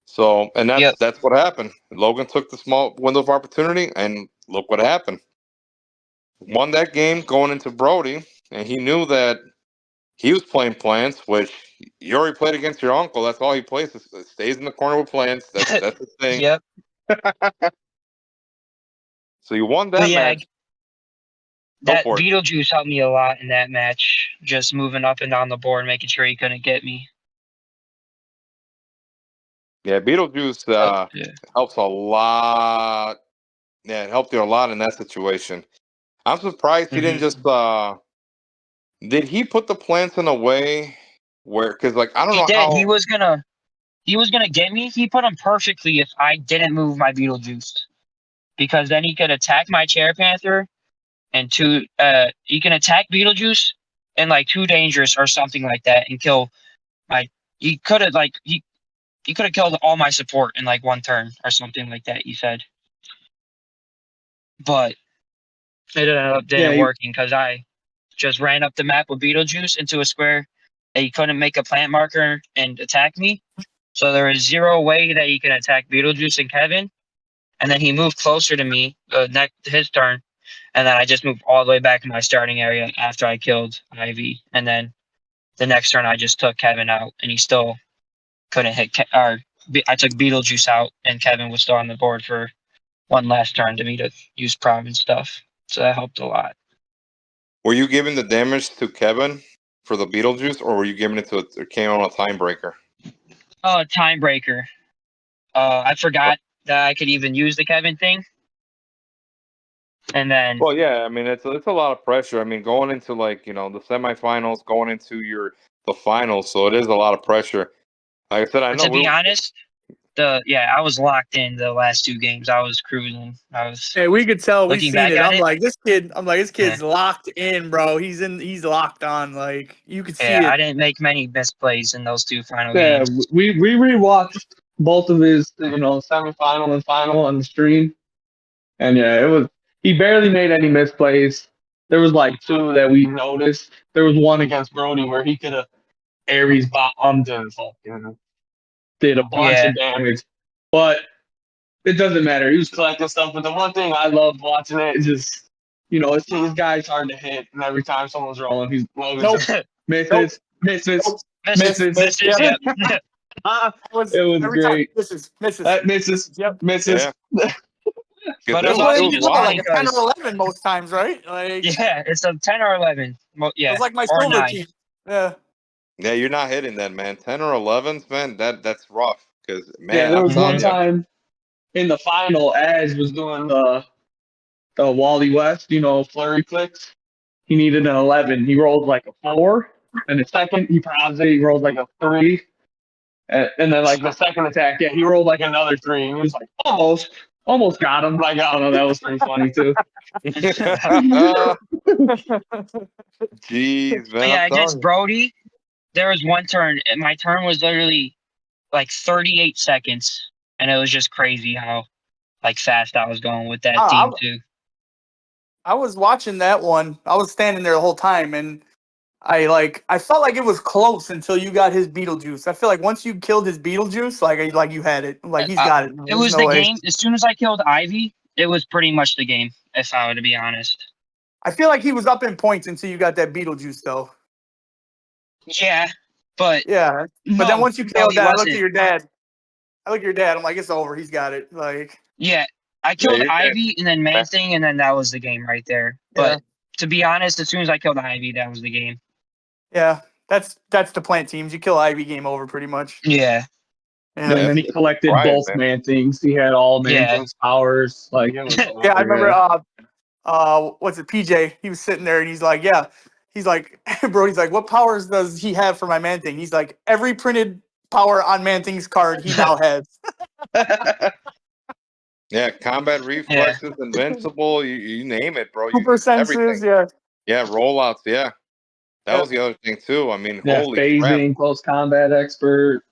A: So, and that's
C: Yep.
A: that's what happened. Logan took the small window of opportunity, and look what happened. Won that game going into Brody, and he knew that he was playing plants, which you already played against your uncle. That's all he plays. Stays in the corner with plants. That's the thing.
C: Yep.
A: So you won
C: But
A: that
C: yeah,
A: match. Go
C: that
A: for it.
C: Beetlejuice helped me a lot in that match. Just moving up and down the board, making sure he couldn't get me.
A: Yeah, Beetlejuice
C: Yeah.
A: helps a lot. Yeah, it helped you a lot in that situation. I'm surprised he didn't
C: Mhm.
A: just. Did he put the plants in a way where? Because like I don't
C: He
A: know
C: did.
A: how.
C: He was gonna get me. He put him perfectly if I didn't move my Beetlejuice, because then he could attack my Chair Panther and he can attack Beetlejuice and like two dangerous or something like that and kill my. He could have he could have killed all my support in like one turn or something like that. He said, but it ended up
B: Yeah,
C: didn't working because I just ran up the map with Beetlejuice into a square that he couldn't make a plant marker and attack me. So there is zero way that he can attack Beetlejuice and Kevin. And then he moved closer to me, his turn, and then I just moved all the way back in my starting area after I killed Ivy. And then the next turn, I just took Kevin out, and he still couldn't hit. I took Beetlejuice out, and Kevin was still on the board for one last turn to me to use Prov and stuff. So that helped a lot.
A: Were you giving the damage to Kevin for the Beetlejuice, or were you giving it to it came on a time breaker?
C: Oh, time breaker. I forgot that I could even use the Kevin thing. And then
A: Well, yeah, I mean it's a lot of pressure. I mean, going into like the semifinals, going into the finals, so it is a lot of pressure. Like I said, I
C: but
A: know
C: to be honest, I was locked in the last 2 games. I was cruising. I was
D: Hey, we could tell. We
C: looking
D: seen
C: back
D: it.
C: at it.
D: I'm like, this kid's locked in, bro. He's locked on. Like, you could see
C: Yeah, I
D: it.
C: didn't make many misplays in those 2 final
B: Yeah,
C: games.
B: we rewatched both of his semifinal and final on the stream, and yeah, it was he barely made any misplays. There was like 2 that we noticed. There was one against Brody where he could have Aries bombed and fucking did a bunch
C: Yeah,
B: of damage, but it doesn't matter. He was collecting stuff. But the one thing I loved watching it is just his guy's hard to hit, and every time someone's rolling, Logan
D: Nope.
B: just
D: Nope.
B: misses.
C: misses.
B: Yep.
C: Yep.
B: It was
D: Every time
B: great.
D: misses.
B: Misses.
D: Yep.
B: Misses.
A: Yeah.
C: But
A: It
C: it's
A: was,
D: Well,
A: it
C: also
A: was
D: you
C: just
D: know,
A: wild.
C: funny
D: like a 10
C: because
D: or 11 most times, right? Like, it
C: it's a 10 or 11.
D: was
C: Yeah,
D: like my
C: or
D: silver
C: 9.
D: team. Yeah.
A: Yeah, you're not hitting that, man. 10 or 11s, man. That's rough. Because
B: Yeah,
A: man,
B: there
A: I'm
B: was one
A: telling
C: Mhm.
A: you.
B: time in the final, Ash was doing the Wally West, flurry clicks. He needed an 11. He rolled like a 4. And the second, he rolled like a 3. And then like the second attack, yeah, he rolled like another 3. And he was like, almost got him. Like, I don't know, that was pretty funny too.
A: Jeez,
C: But
A: man, I'm
C: yeah,
A: telling
C: against
A: you.
C: Brody, there was one turn, and my turn was literally like 38 seconds, and it was just crazy how like fast I was going with that
D: I,
C: team too.
D: I was watching that one. I was standing there the whole time, and I felt like it was close until you got his Beetlejuice. I feel like once you killed his Beetlejuice, like you had it. Like, he's
C: Uh,
D: got it.
C: it
D: There's
C: was
D: no
C: the
D: way.
C: game. As soon as I killed Ivy, it was pretty much the game. If I were to be honest.
D: I feel like he was up in points until you got that Beetlejuice, though.
C: Yeah, but
D: Yeah. But then
C: no,
D: once you
C: no,
D: killed
C: he
D: that, I looked at
C: wasn't.
D: your dad. I'm like, it's over. He's got it. Like,
C: Yeah, I
A: Yeah,
C: killed
A: you're dead.
C: Ivy and then Man Thing, and then that was the game right there.
D: yeah,
C: But to be honest, as soon as I killed Ivy, that was the game.
D: yeah. That's the plant teams. You kill Ivy, game over, pretty much.
C: Yeah,
D: Yeah.
B: And
A: Yeah,
B: then he
A: it's
B: collected
A: quiet,
B: both
A: man.
B: Man Things. He had all Man
C: yeah.
B: Things powers. Like, it was
D: Yeah, I
B: over.
D: remember.
B: Yeah.
D: What's it? PJ. He was sitting there, and he's like, yeah. He's like, bro. He's like, what powers does he have for my Man Thing? He's like, every printed power on Man Thing's card he now has.
A: Yeah, combat
C: Yeah.
A: reflexes, invincible, you name it, bro.
D: Super
A: Everything.
D: senses. Yeah.
A: Yeah, rollouts, yeah. That
D: Yeah.
A: was the other thing too. I mean,
B: Yeah,
A: holy crap.
B: phasing, close combat expert,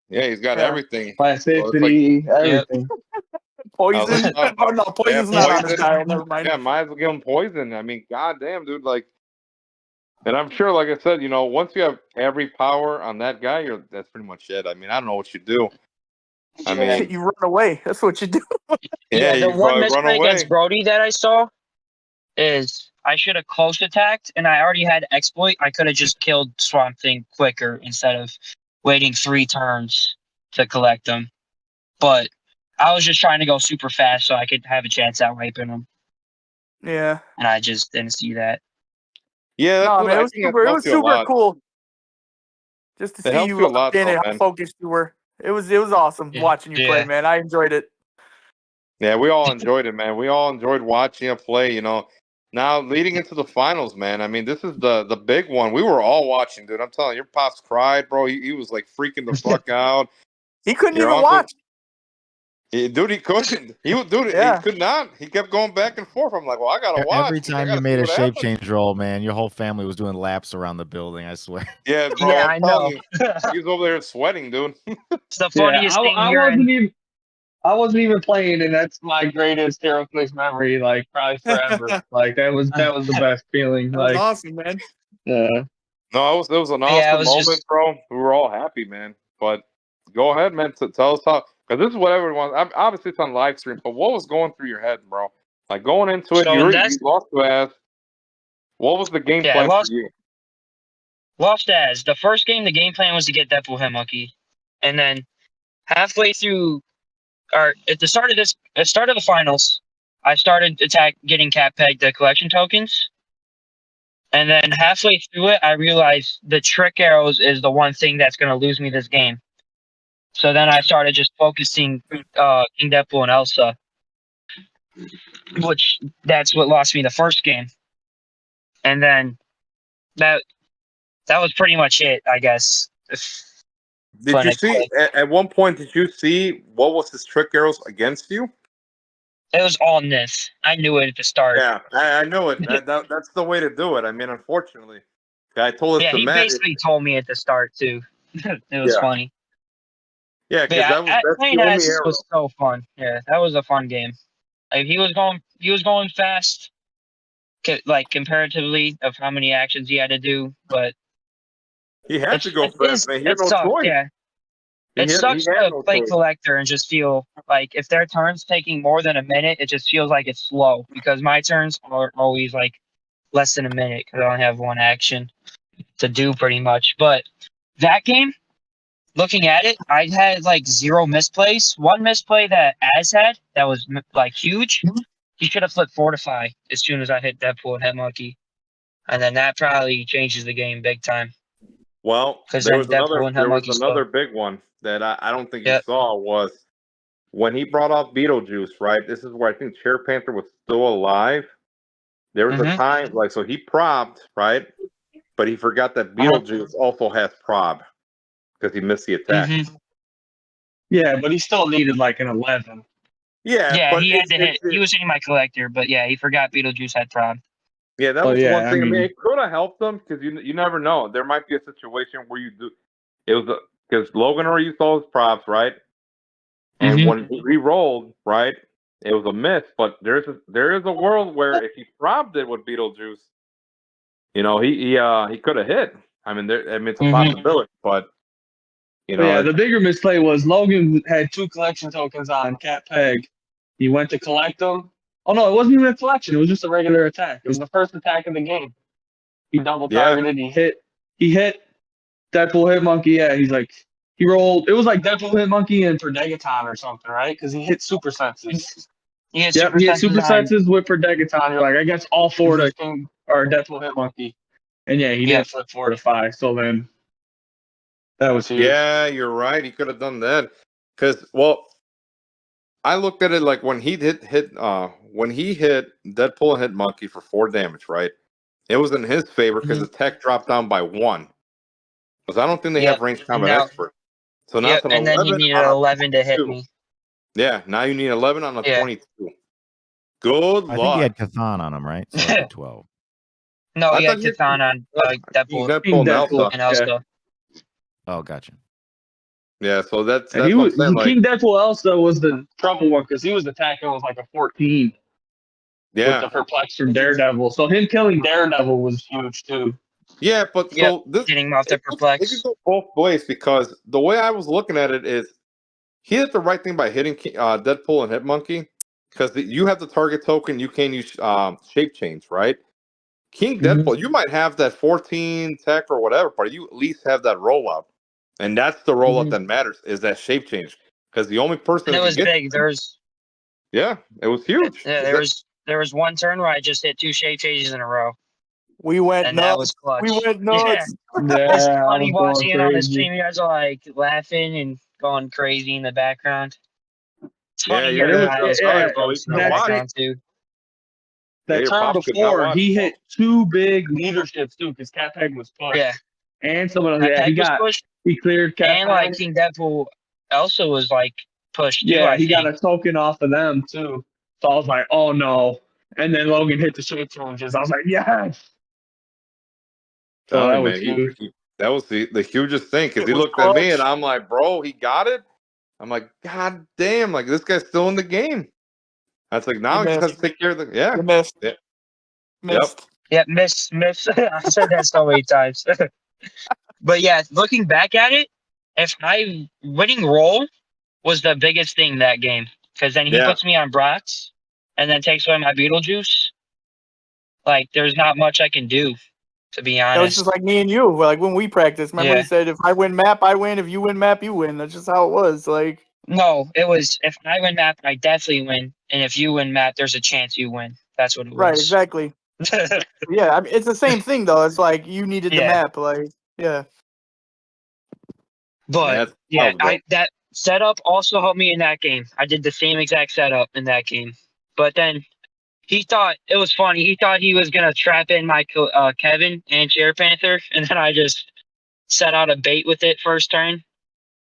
A: Yeah, he's got
D: Yeah.
A: everything. So it's like
B: plasticity,
C: Yep.
B: everything.
A: I was like,
D: Poison. Oh no,
A: yeah,
D: poison's not on his
A: poison.
D: dial. Never mind.
A: Yeah, might as well give him poison. I mean, goddamn, dude. Like, and I'm sure, like I said, once you have every power on that guy, that's pretty much it. I mean, I don't know what you do. I mean,
D: You run away. That's what you do.
A: yeah,
C: Yeah, the
A: you
C: one
A: probably run
C: misplay against
A: away.
C: Brody that I saw is I should have close attacked, and I already had exploit. I could have just killed Swamp Thing quicker instead of waiting 3 turns to collect them. But I was just trying to go super fast so I could have a chance at wiping them,
D: Yeah.
C: and I just didn't see that.
A: Yeah, that's
D: No,
A: what
D: man,
A: I think that
D: it
A: helps
D: was
A: you a
D: super
A: lot.
D: cool just to
A: It
D: see
A: helps
D: you
A: you a
D: locked
A: lot,
D: in
A: though,
D: and how
A: man.
D: focused you were. It was awesome
C: Yeah.
D: watching you play,
C: Yeah.
D: man. I enjoyed it.
A: Yeah, we all enjoyed it, man. We all enjoyed watching him play. Now leading into the finals, man. I mean, this is the big one. We were all watching, dude. I'm telling you, your pops cried, bro. He was like freaking the fuck out.
D: He couldn't
A: Your
D: even
A: uncle,
D: watch.
A: dude, he couldn't. He
D: Yeah.
A: could not. He kept going back and forth. I'm like, well, I gotta watch.
E: Every
A: He's like,
E: time
A: I
E: you
A: gotta see
E: made a
A: what
E: shape
A: happens.
E: change roll, man, your whole family was doing laps around the building. I swear.
A: Yeah, bro.
C: Yeah,
A: I'm
C: I
A: telling
C: know.
A: you, he was over there sweating, dude.
C: It's the
B: Yeah,
C: funniest thing
B: I
C: hearing.
B: wasn't even playing, and that's my greatest Heroclix memory, like probably forever.
D: That
B: Like, that was the best feeling.
D: was
B: Like,
D: awesome, man.
B: yeah.
A: No, it was an
C: Yeah, it
A: awesome
C: was
A: moment,
C: just
A: bro. We were all happy, man. But go ahead, man. Tell us how, because this is what everyone. Obviously, it's on live stream. But what was going through your head, bro? Like going into it,
C: so
A: you
C: that's
A: lost to ass. What was the game
C: yeah. I
A: plan for
C: lost
A: you?
C: lost as the first game. The game plan was to get Deadpool Hemlucky, and then halfway through, or at the start of the finals, I started getting Cat Peg the collection tokens. And then halfway through it, I realized the trick arrows is the one thing that's going to lose me this game. So then I started just focusing King Deadpool and Elsa, which that's what lost me the first game. And then that was pretty much it, I guess.
A: Did you see at one point? Did you see what was his trick arrows against you?
C: It was all this. I knew it at the start.
A: Yeah, I know it. That's the way to do it. I mean, unfortunately, I told us
C: Yeah,
A: to
C: he
A: Matt.
C: basically told me at the start too. It was funny.
A: Yeah, because that's
C: playing
A: the only
C: S
A: arrow.
C: was so fun. Yeah, that was a fun game. Like he was going fast, like comparatively of how many actions he had to do, but
A: He had to go fast, man. He had no
C: sucked.
A: choice.
C: Yeah,
A: He
C: it
A: had
C: sucks to
A: no
C: play
A: choice.
C: collector and just feel like if their turn's taking more than a minute, it just feels like it's slow because my turns are always like less than a minute because I only have one action to do pretty much. But that game, looking at it, I had like 0 misplays. One misplay that Az had that was like huge. He should have flipped Fortify as soon as I hit Deadpool and Head Monkey, and then that probably changes the game big time.
A: Well,
C: Because
A: there
C: then
A: was
C: Deadpool and Head Monkey
A: another big one that I don't think you
C: Yep.
A: saw was when he brought out Beetlejuice. Right, this is where I think Chair Panther was still alive. There was a time like so he probbed right, but he forgot that Beetlejuice also has prob because he missed the attack.
B: Yeah, but he still needed like an 11.
A: Yeah,
C: Yeah,
A: but
C: he had to hit. He was hitting my collector, but yeah, he forgot Beetlejuice had prob.
A: Yeah, that was the one thing. I mean, it could have helped them because you never know. There might be a situation where you do. It was because Logan already used all his props, right? And when he re-rolled, right, it was a miss. But there is a world where if he probbed it with Beetlejuice, you know, he could have hit. I mean, it's a possibility, but you know,
B: yeah, the bigger misplay was Logan had 2 collection tokens on Cat Peg. He went to collect them. Oh no, it wasn't even a collection. It was just a regular attack. It was the first attack of the game. He double targeted. He hit Deadpool hit Monkey. Yeah, he's like he rolled. It was like Deadpool hit Monkey and Predegaton or something, right? Because he hit super senses.
C: He hit
B: super senses with Predegaton. You're like, I guess all 4 to King or Deadpool hit Monkey. And yeah, he did flip Fortify. So then that was huge.
A: Yeah, you're right. He could have done that because I looked at it like when he hit Deadpool and hit Monkey for 4 damage, right? It was in his favor because the tech dropped down by 1. Because I don't think they have range combat expert. So now it's an 11
C: and then he needed 11 to hit me.
A: Yeah, now you need 11 on a 22. Good luck.
E: I think he had Cathan on him, right? So it'd be 12.
C: No, he had Cathan on
A: Deadpool
C: and Elsa.
E: Oh, gotcha.
A: Yeah, so that's
B: King Deadpool Elsa was the trouble one because he was attacking with like a 14.
A: Yeah.
B: With the perplex from Daredevil. So him killing Daredevil was huge too.
A: Yeah, but so this
C: getting him off the perplex.
A: It could go both ways because the way I was looking at it is he did the right thing by hitting Deadpool and Hit Monkey because you have the target token. You can use shape change, right? King Deadpool, you might have that 14 tech or whatever, but you at least have that rollout, and that's the rollout that matters is that shape change because the only person
C: and it was big.
A: Yeah, it was huge.
C: Yeah, there was one turn where I just hit 2 shape changes in a row.
D: We went
C: and
D: nuts.
C: That was clutch.
D: We went nuts.
B: Yeah,
C: it's funny watching it on the stream. You guys are like laughing and going crazy in the background. It's funny hearing Kyle's other folks in the background too.
B: That turn before, he hit 2 big leaderships too because Cat Peg was pushed.
C: Yeah.
B: And someone else, he cleared Cat Peg.
C: And like King Deadpool also was like pushed too.
B: Yeah, he got a token off of them too. So I was like, oh no. And then Logan hit the shape changes. I was like, yes.
A: So that was huge. That was the hugest thing because he looked at me and I'm like, bro, he got it. I'm like, God damn, like this guy's still in the game. That's like now he just has to take care of the
D: missed.
A: Yeah.
D: Missed.
C: Yep, miss. I said that so many times. But yeah, looking back at it, if my winning roll was the biggest thing that game, because then he puts me on Brox and then takes away my Beetlejuice. Like, there's not much I can do, to be honest.
D: It was just like me and you, like when we practiced. Remember, we said if I win map, I win. If you win map, you win. That's just how it was. Like,
C: no, it was if I win map, I definitely win, and if you win map, there's a chance you win. That's what it was.
D: Right, exactly. Yeah, I mean, it's the same thing though. It's like you needed the map, like
C: But setup also helped me in that game. I did the same exact setup in that game, but then he thought it was funny. He thought he was gonna trap in my Kevin and Chair Panther, and then I just set out a bait with it first turn.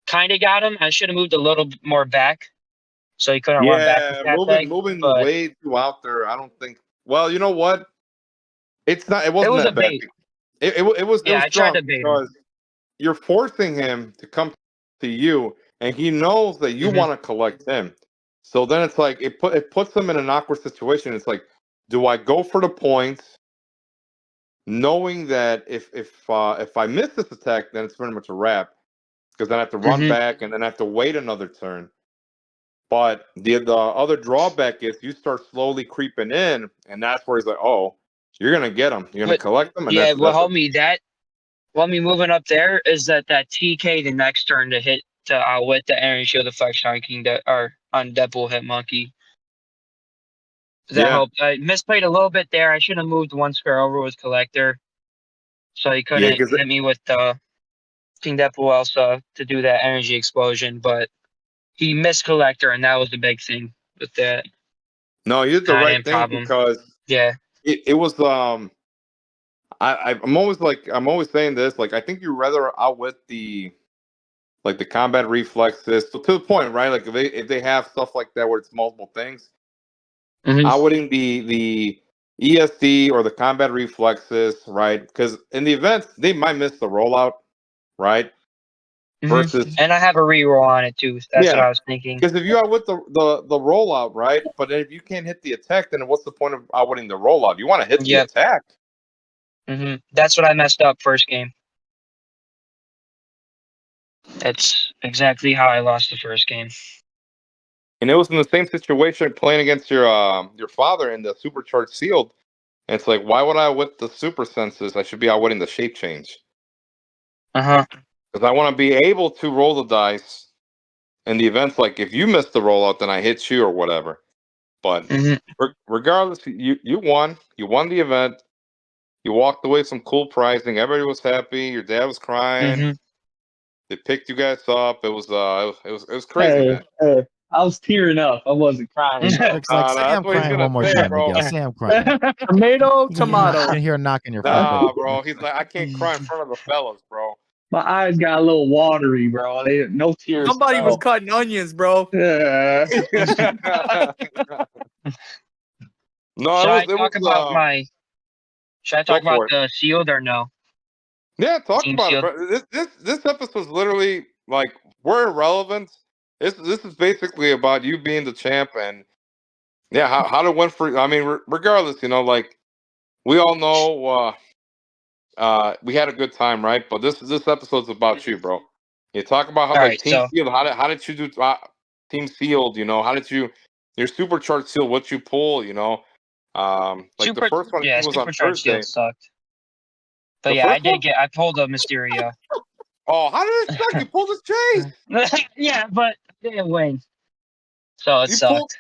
C: Kind of got him. I should have moved a little more back so he couldn't run back to
A: Yeah,
C: that
A: moving
C: bag.
A: moving
C: But
A: way too out there. I don't think. Well, you know what? It's not. It
C: it
A: wasn't
C: was a
A: that bad.
C: bait.
A: It
C: Yeah,
A: was
C: I tried
A: strong
C: to bait him.
A: because you're forcing him to come to you, and he knows that you
C: Mhm.
A: want to collect him. So then it's like it puts him in an awkward situation. It's like, do I go for the points, knowing that if I miss this attack, then it's pretty much a wrap because then I have to run
C: Mhm.
A: back and then I have to wait another turn. But the other drawback is you start slowly creeping in, and that's where he's like, "Oh, you're gonna get them. You're gonna
C: But
A: collect them," and
C: yeah, what
A: that's
C: helped me moving up there is that TK the next turn to hit to outwit the Iron Shield deflection on on Deadpool Hit Monkey. That
A: yeah,
C: helped. I misplayed a little bit there. I should have moved one square over with Collector, so he
A: yeah,
C: couldn't hit me with King Deadpool Elsa to do that energy explosion. But he missed Collector, and that was the big thing with that
A: no, you did the
C: kind
A: right
C: of
A: thing
C: problem.
A: because
C: Yeah.
A: it was I'm always saying this, like I think you rather outwit the like the combat reflexes to the point, right? Like if they have stuff like that where it's multiple things,
C: Mhm.
A: outwitting the ESD or the combat reflexes, right? Because in the events they might miss the rollout, right? Versus
C: And I have a reroll on it too. That's what
A: yeah,
C: I was thinking.
A: because if you outwit the rollout, right? But if you can't hit the attack, then what's the point of outwitting the rollout? You want to hit the
C: Yep.
A: attack.
C: That's what I messed up first game. That's exactly how I lost the first game.
A: And it was in the same situation playing against your father in the supercharged sealed. And it's like, why would I outwit the super senses? I should be outwitting the shape change. Because I want to be able to roll the dice in the events like if you miss the rollout, then I hit you or whatever. But regardless, you won. You won the event. You walked away with some cool pricing. Everybody was happy. Your dad was crying. They picked you guys up. It was crazy, man.
B: Hey, I was tearing up. I wasn't crying.
E: It's like, say
A: That's
E: I'm
A: what he's
E: crying one
A: gonna
E: more
A: say,
E: time,
A: bro.
E: Miguel. Say I'm crying.
D: Tomato,
E: You
D: tomato.
E: can hear a knock in your
A: Nah,
E: forehead.
A: bro. He's like, I can't cry in front of the fellas, bro.
B: My eyes got a little watery, bro. No tears.
D: Somebody was
B: fell.
D: cutting onions, bro.
B: Yeah.
A: No,
C: Should I
A: it
C: talk
A: was
C: about my? Should I
A: go
C: talk about
A: for it.
C: the sealed or no?
A: Yeah, talk
C: Team
A: about it,
C: sealed.
A: bro. This episode's literally like we're irrelevant. This is basically about you being the champ and yeah, how to win for. I mean, regardless, you know, like we all know, we had a good time, right? But this episode's about you, bro. You talk about how
C: All
A: like
C: right.
A: team
C: So
A: sealed. How did you do team sealed? You know, how did you your supercharged seal? What you pull? You know, like the first one I think was on
C: supercharged
A: Thursday.
C: sealed sucked. But
A: The
C: yeah,
A: first one?
C: I pulled a Mysterio.
A: Oh, how did it suck? You pulled his chase.
C: Yeah, but I didn't win. So it
A: You pulled
C: sucked.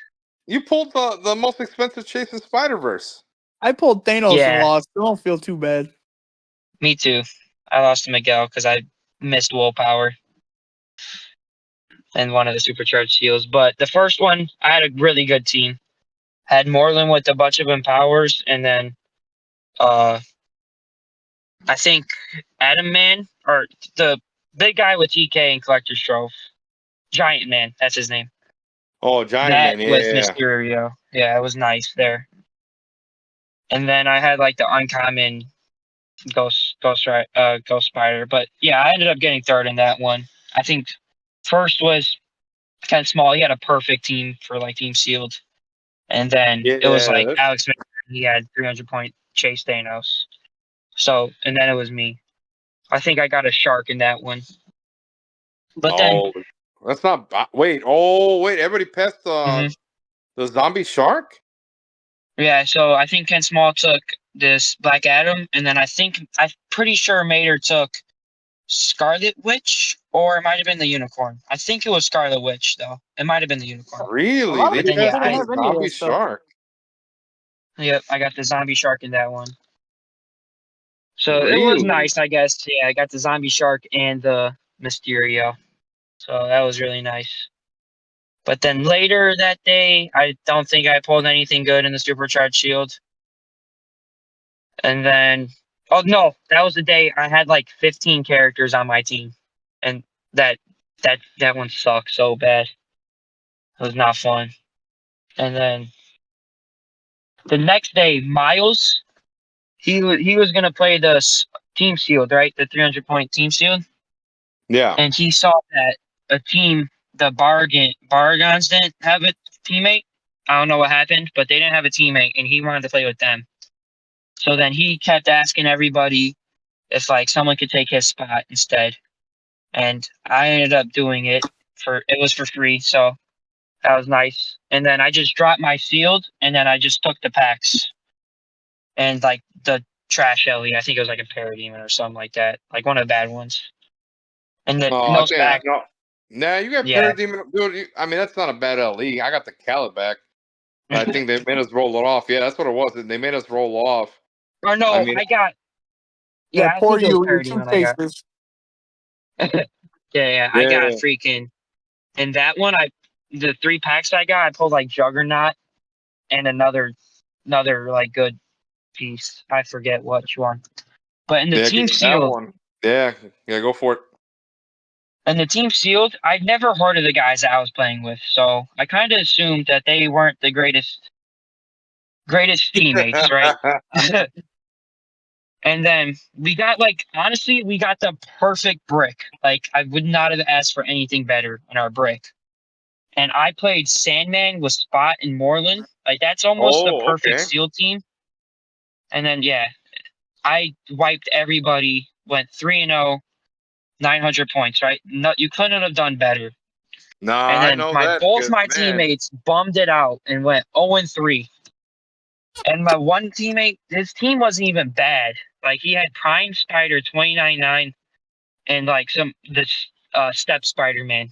A: you pulled the most expensive chase in Spider Verse.
D: I pulled Thanos and
C: Yeah,
D: lost. I don't feel too bad.
C: me too. I lost to Miguel because I missed willpower and one of the supercharged seals. But the first one, I had a really good team. Had Moreland with a bunch of empowers, and then uh I think Adam Man or the big guy with TK and Collector's Trove. Giant Man, that's his name.
A: Oh, Giant
C: That
A: Man,
C: with
A: yeah.
C: Mysterio. Yeah, it was nice there. And then I had like the uncommon Ghost Spider. But yeah, I ended up getting third in that one. I think first was Ken Small. He had a perfect team for like Team Sealed. And then it was like
A: Yeah.
C: Alex Smith, he had 300-point Chase Thanos. So, and then it was me. I think I got a shark in that one. But then,
A: Oh, that's not. Wait. Oh, wait. Everybody passed the zombie shark.
C: yeah, so I think Ken Small took this Black Adam, and then I'm pretty sure Mater took Scarlet Witch, or it might have been the Unicorn. I think it was Scarlet Witch, though. It might have been the Unicorn.
D: A
A: Really?
D: lot of
A: They
C: But then,
D: people
C: yeah,
A: passed
D: didn't
A: on
C: I
A: the
D: have any of
A: zombie
D: that stuff.
A: shark.
C: yep, I got the Zombie Shark in that one. So it was
A: Really?
C: nice, I guess. Yeah, I got the Zombie Shark and the Mysterio. So that was really nice. But then later that day, I don't think I pulled anything good in the supercharged shield. And then, oh no, that was the day I had like 15 characters on my team, and that one sucked so bad. It was not fun. And then the next day, Miles, he was gonna play the team shield, right? The 300-point team shield,
A: Yeah.
C: and he saw that a team, the Bargons didn't have a teammate. I don't know what happened, but they didn't have a teammate, and he wanted to play with them. So then he kept asking everybody if like someone could take his spot instead. And I ended up doing it it was for free, so that was nice. And then I just dropped my shield and then I just took the packs and like the trash Ellie. I think it was like a Parademon or something like that. Like one of the bad ones. And
A: Oh,
C: those
A: damn.
C: back,
A: No. Nah, you got
C: yeah.
A: Parademon. Dude, I mean, that's not a bad LE. I got the Calibac. I think they made us roll it off. Yeah, that's what it was. They made us roll off.
C: Or no,
A: I mean,
D: Yeah,
C: I
D: poor
C: think it was
D: you. Your two
C: Parademon I got.
D: faces.
C: Yeah, I got
A: yeah.
C: freaking, and that one the 3 packs I got, I pulled like Juggernaut and another like good piece. I forget which one. But in the
A: Yeah,
C: team
A: that
C: sealed,
A: one. Yeah, go for it.
C: I'd never heard of the guys that I was playing with, so I kind of assumed that they weren't the greatest teammates, right? And then we got honestly, we got the perfect brick. Like I would not have asked for anything better in our brick. And I played Sandman with Spot and Moreland. Like that's almost the
A: Oh,
C: perfect
A: okay.
C: seal team. And then yeah, I wiped everybody. Went 3-0, 900 points. Right? No, you couldn't have done better.
A: Nah,
C: And
A: I
C: then
A: know that
C: both
A: because,
C: my
A: man.
C: teammates bummed it out and went 0-3. And my one teammate, his team wasn't even bad. Like he had Prime Spider 29.9 and like this Step Spider Man.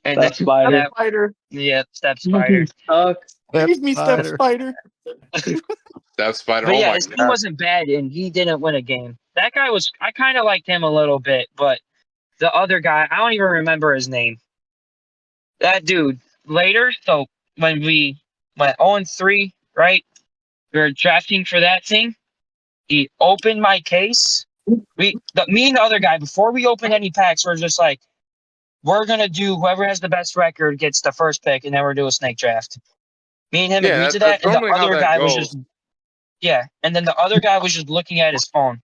C: And
B: That
D: Step
B: spider.
D: spider.
C: yeah, Step Spider.
B: Suck.
D: Save me, step
E: Spider.
D: spider.
A: That spider.
C: But
A: Oh
C: yeah,
A: my
C: his team
A: god.
C: wasn't bad and he didn't win a game. That guy I kind of liked him a little bit, but the other guy, I don't even remember his name. That dude, later, so when we went 0-3, right? We were drafting for that thing. He opened my case. Me and the other guy, before we opened any packs, we're just like, we're gonna do whoever has the best record gets the first pick, and then we're doing a snake draft. Me and him
A: Yeah,
C: agreed to
A: that's
C: that, and the
A: normally how
C: other
A: that
C: guy was
A: goes.
C: just and then the other guy was just looking at his phone,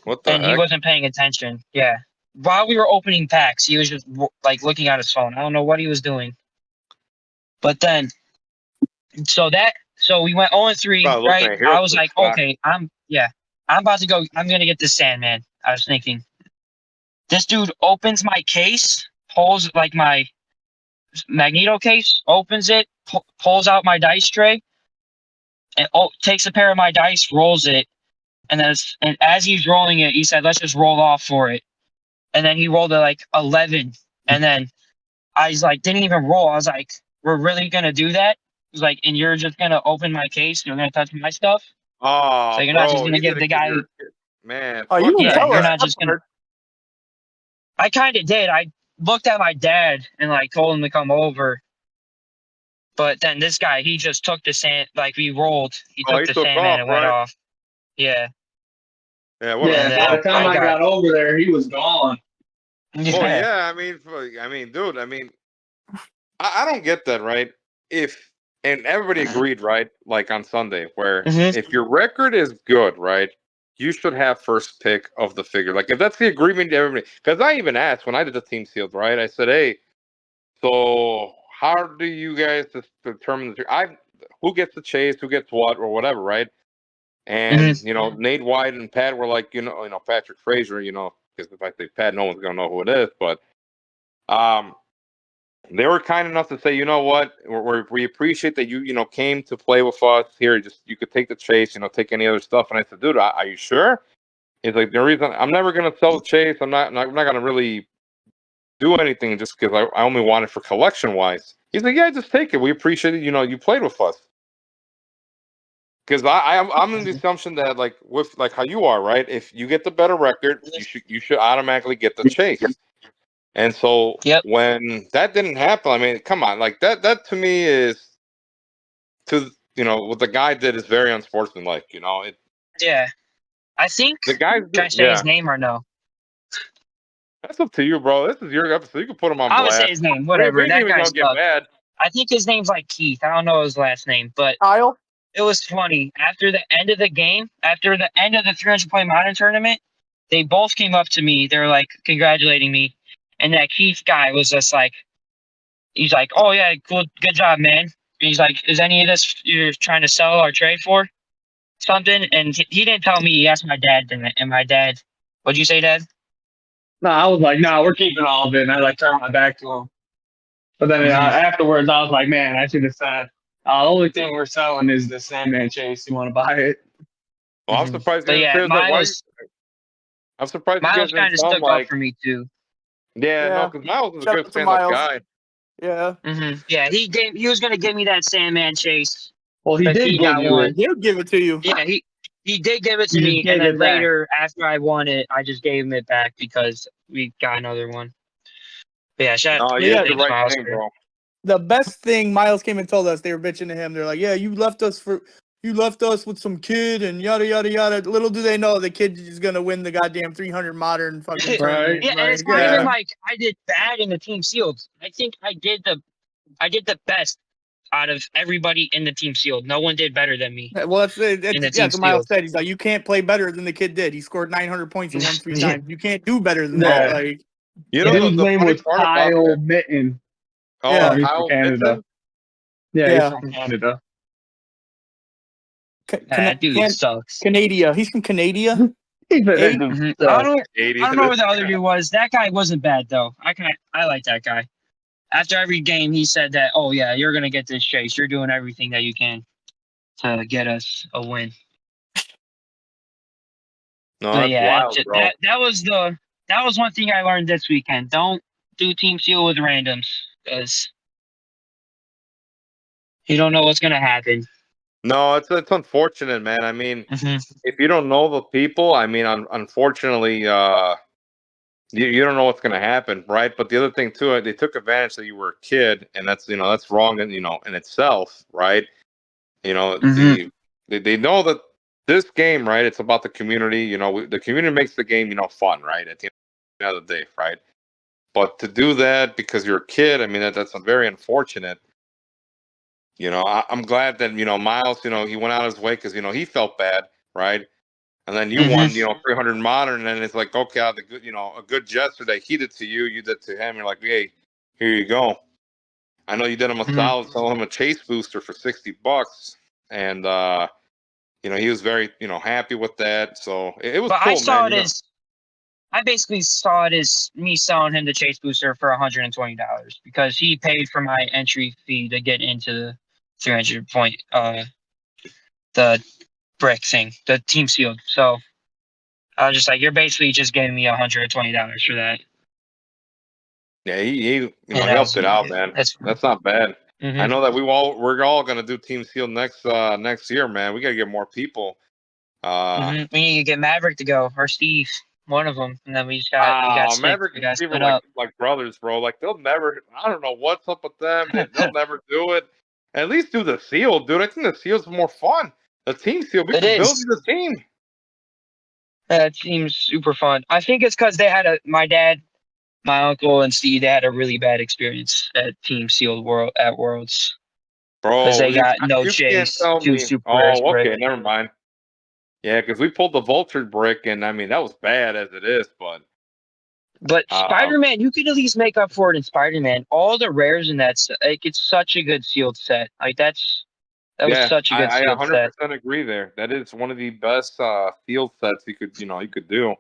A: What the
C: and he
A: heck?
C: wasn't paying attention. Yeah, while we were opening packs, he was just like looking at his phone. I don't know what he was doing, but then so we went 0-3,
A: Probably looking
C: right?
A: at
C: I was
A: Heroclix
C: like,
A: stock.
C: okay, I'm about to go. I'm gonna get this Sandman. I was thinking. This dude opens my case, pulls like my Magneto case, opens it, pulls out my dice tray, and takes a pair of my dice, rolls it, and as he's rolling it, he said, "Let's just roll off for it." And then he rolled it like 11, and then I was like, didn't even roll. I was like, "We're really gonna do that?" He's like, "And you're just gonna open my case? You're gonna touch my stuff? So
A: Oh,
C: you're not just
A: bro,
C: gonna
A: you
C: give
A: did
C: the
A: it because
C: guy?"
A: you're a kid. Man,
D: Oh, you
A: fuck
D: can
C: Yeah,
A: that
D: tell
C: you're
D: us
A: guy.
C: not
D: that
C: just gonna.
D: part.
C: I kind of did. I looked at my dad and like told him to come over. But then this guy, he just took the sand, like we rolled. He
A: Oh,
C: took
A: he
C: the
A: took
C: Sandman
A: off,
C: and went
A: right?
C: off. Yeah,
A: Yeah, what a
C: and
B: Yeah, by
C: then
B: the
A: scrub,
B: time
C: I
A: bro.
B: I
C: got
B: got over there, he was gone.
A: Well,
C: yeah.
A: yeah, I mean, dude, I mean, I don't get that, right? If and everybody agreed, right? Like on Sunday, where
C: Mm-hmm.
A: if your record is good, right, you should have first pick of the figure. Like if that's the agreement, everybody. Because I even asked when I did the team sealed, right? I said, hey, so how do you guys determine who gets the chase, who gets what, or whatever, right? And
C: Mm-hmm.
A: Nate White and Pat were like, Patrick Frazier, because if I say Pat, no one's gonna know who it is, but they were kind enough to say, you know what, we appreciate that you came to play with us here. Just you could take the chase, take any other stuff. And I said, dude, are you sure? He's like, the reason I'm never gonna sell the chase, I'm not gonna really do anything just because I only want it for collection wise. He's like, yeah, just take it. We appreciate it. You played with us. Because I'm in the assumption that like with like how you are, right? If you get the better record, you should automatically get the chase. And so
C: Yep.
A: when that didn't happen, I mean, come on, like that to me is what the guy did is very unsportsmanlike.
C: Yeah. I think.
A: The guys
C: Can
A: do,
C: I say his name or no?
A: That's up to you, bro. This is your episode. You can put him on
C: I would
A: blast.
C: say his name. Whatever.
A: We ain't
C: That
A: even
C: guy
A: gonna get
C: sucks.
A: mad.
C: I think his name's like Keith. I don't know his last name, but
D: Kyle.
C: it was funny. After the end of the game, after the end of the 300-point modern tournament, they both came up to me. They were like congratulating me, and that Keith guy was just like, he's like, "Oh yeah, cool, good job, man." And he's like, "Is any of this you're trying to sell or trade for something?" And he didn't tell me. He asked my dad, and my dad, what'd you say, Dad?
B: No, I was like, no, we're keeping all of it. And I like turned my back to him. But then afterwards, I was like, man, I should have said, the only thing we're selling is the Sandman Chase. You want to buy it?
A: Well, I'm surprised you
C: But
A: didn't
C: yeah,
A: say that.
C: Miles
A: I'm surprised you guys didn't
C: kind of
A: sound
C: stuck up
A: like.
C: for me too.
A: Yeah, no,
D: Yeah.
A: because Miles is a
D: Shout
A: good
D: out to
A: stand-up
D: Miles.
A: guy.
D: Yeah.
C: Yeah, he was gonna give me that Sandman Chase.
B: Well, he
C: But
B: did
C: he
B: give
C: got
B: you
C: one.
B: it.
D: He'll give it to you.
C: Yeah, he did give it to
B: You
C: me,
B: just
C: and
B: gave
C: then
B: it back.
C: later after I won it, I just gave him it back because we got another one. But yeah,
A: No,
D: you did
A: the
C: thanks,
A: right
C: Miles.
A: thing, bro.
D: The best thing Miles came and told us, they were bitching to him. They're like, "Yeah, you left us with some kid and yada yada yada." Little do they know the kid is gonna win the goddamn 300 modern fucking tournament.
C: Yeah, and it's not even like I did bad in the team sealed. I think I did the best out of everybody in the team sealed. No one did better than me.
D: Well, that's
C: team
D: what Miles
C: sealed.
D: said. He's like, you can't play better than the kid did. He scored 900 points and won 3 times. You can't do better than that.
B: Yeah.
D: Like,
A: You know
B: Dude's
A: the
B: name
A: funny
B: was
A: part about
B: Kyle
A: that?
B: Mitten.
A: Oh,
D: Yeah.
B: He's
A: Kyle
B: from Canada.
A: Mitten?
B: Yeah,
D: Yeah.
B: he's from Canada.
C: That dude sucks.
D: Canada. He's from Canada.
B: He's been
D: Hey?
C: I don't
A: 80.
C: know what the other dude was. That guy wasn't bad though. I like that guy. After every game, he said that, "Oh yeah, you're gonna get this chase. You're doing everything that you can to get us a win."
A: No,
C: But
A: that's
C: yeah,
A: wild, bro.
C: that was one thing I learned this weekend. Don't do team seal with randoms because you don't know what's gonna happen.
A: No, it's unfortunate, man. I mean, if you don't know the people, I mean, unfortunately, you don't know what's going to happen, right? But the other thing too, they took advantage that you were a kid, and that's wrong, and in itself, right? They know that this game, right? It's about the community. The community makes the game, fun, right? At the end of the day, right? But to do that because you're a kid, I mean, that's very unfortunate. I'm glad that Miles, he went out of his way because he felt bad, right? And then you won, 300 modern, and it's like, okay, a good gesture that he did to you, you did to him. You're like, hey, here you go. I know you did him a solid, sell him a chase booster for $60, and he was very, happy with that. So it was cool, man.
C: I basically saw it as me selling him the chase booster for $120 because he paid for my entry fee to get into the 300 point the brick thing, the team sealed. So I was just like, you're basically just giving me $120 for that.
A: Yeah, he helped it out, man. That's not bad. I know that we're all gonna do team seal next year, man. We gotta get more people.
C: We need to get Maverick to go or Steve, one of them, and then we got six.
A: Maverick and Steve are like brothers, bro. Like they'll never. I don't know what's up with them. They'll never do it. At least do the seal, dude. I think the seal's more fun. The team seal. We can build the team.
C: That seems super fun. I think it's because they had my dad, my uncle, and Steve. They had a really bad experience at Team Sealed at Worlds.
A: Bro,
C: because they got no chase, two super rares brick.
A: Okay, never mind. Yeah, because we pulled the vulture brick, and I mean that was bad as it is, but
C: Spider-Man, you could at least make up for it in Spider-Man. All the rares in that, like, it's such a good sealed set. Like that was such a good sealed set.
A: I 100% agree there. That is one of the best field sets you could do.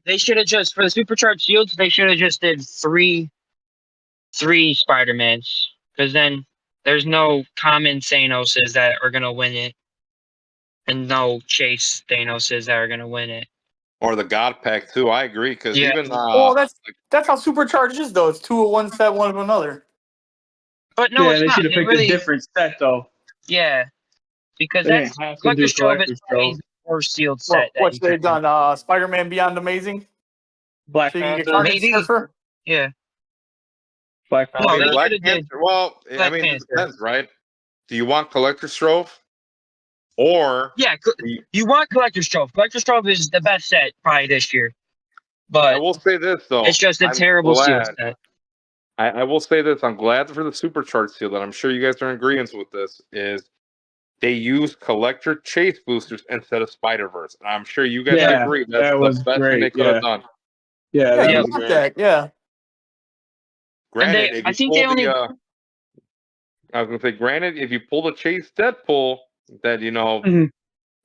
C: They should have just, for the supercharged shields, they should have just did three Spider-Mans, because then there's no common Thanoses that are gonna win it, and no chase Thanoses that are gonna win it.
A: Or the God Pack too. I agree, because even
D: that's how supercharged is though. It's 2 of one set, one of another.
C: But no, it's
B: they
C: not.
B: should have picked a different set though.
C: Yeah, because
B: They didn't
C: that's
B: have to do
C: Collector's Trove is
B: Collector's
C: probably
B: Trove.
C: the worst sealed set that
D: Which
C: you
D: they've
C: could do.
D: done Spider-Man Beyond Amazing.
B: Black
D: So you can get
B: Panther.
D: Carnage
C: Maybe.
D: Surfer.
C: Yeah.
B: Black
C: No,
B: Panther.
C: they
A: Black
C: should have did
A: Panther. Well, I
C: Black
A: mean, it
C: Panther.
A: depends, right? Do you want Collector's Trove, or
C: Yeah,
A: do
C: you want Collector's Trove. Collector's Trove is the best set probably this year,
A: I
C: but
A: will say this though.
C: it's just a
A: I'm
C: terrible sealed
A: glad.
C: set.
A: I will say this. I'm glad for the supercharged seal that I'm sure you guys are in agreement with this. Is they use collector chase boosters instead of Spider Verse, and I'm sure you guys
C: Yeah,
A: agree that's
B: that
A: the
B: was
A: best thing they
B: great.
A: could have done.
B: Yeah,
D: Yeah,
B: that
D: you
B: was
D: want
B: great.
D: that. Yeah.
C: And
A: Granted, if
C: I
A: you
C: think
A: pull
C: they only.
A: I was gonna say, granted, if you pull the chase Deadpool, that
B: Mhm.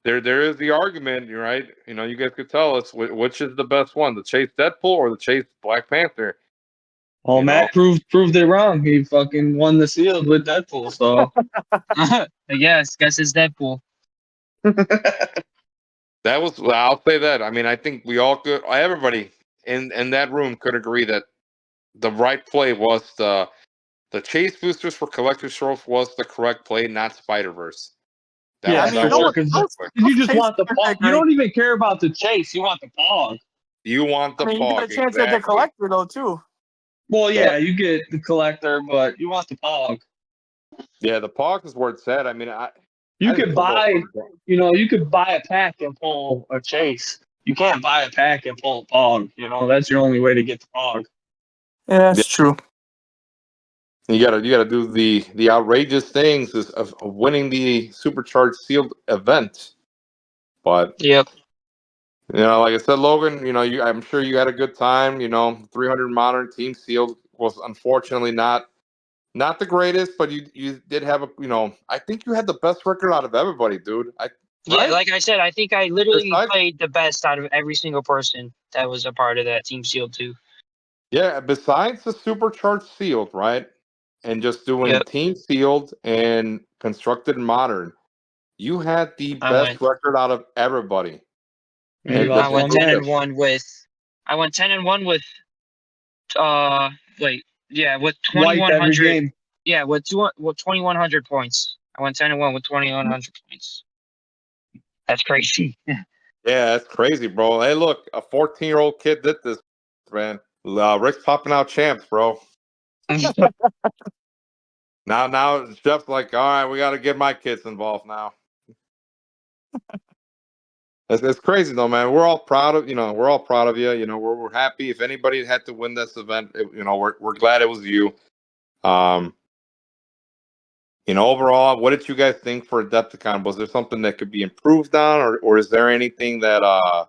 A: there is the argument, you're right. You guys could tell us which is the best one, the chase Deadpool or the chase Black Panther.
B: Well, Matt proved it wrong. He fucking won the sealed with Deadpool. So
C: Yes, guess it's Deadpool.
A: That was, I'll say that. I mean, I think we all could, everybody in that room could agree that the right play was the chase boosters for Collector's Trophy was the correct play, not Spider Verse.
B: yeah,
D: I mean,
B: for sure. Because you just want the pog. You don't even care about the chase. You want the pog.
A: You want the
D: I mean, you
A: pog,
D: get a chance at the collector though too.
B: Well, yeah, you get the collector, but you want the pog.
A: Yeah, the pog is where it's at. I mean,
B: You could buy, you could buy a pack and pull a chase. You can't buy a pack and pull a pog. That's your only way to get the pog.
D: Yeah, that's true.
A: You gotta do the outrageous things of winning the supercharged sealed event. But
C: Yep.
A: like I said, Logan, I'm sure you had a good time. 300 modern team sealed was unfortunately not the greatest, but you did have I think you had the best record out of everybody, dude.
C: Yeah,
A: Right?
C: like I said, I think I literally
A: Besides-
C: played the best out of every single person that was a part of that team sealed too.
A: Yeah, besides the supercharged sealed, right? And just doing
C: Yep.
A: team sealed and constructed modern, you had the best record out of everybody.
B: And
C: I went 10-1 with. I went 10-1 with. With
B: White every
C: 2100.
B: game.
C: Yeah, with 2100 points. I went 10-1 with 2100 points. That's crazy.
A: Yeah, that's crazy, bro. Hey, look, a 14-year-old kid did this, man. Rick's popping out champs, bro. Now Jeff's like, all right, we got to get my kids involved now. It's crazy though, man. We're all proud of We're all proud of you. We're happy. If anybody had to win this event, we're glad it was you. Overall, what did you guys think for Adepticon? Was there something that could be improved on, or is there anything that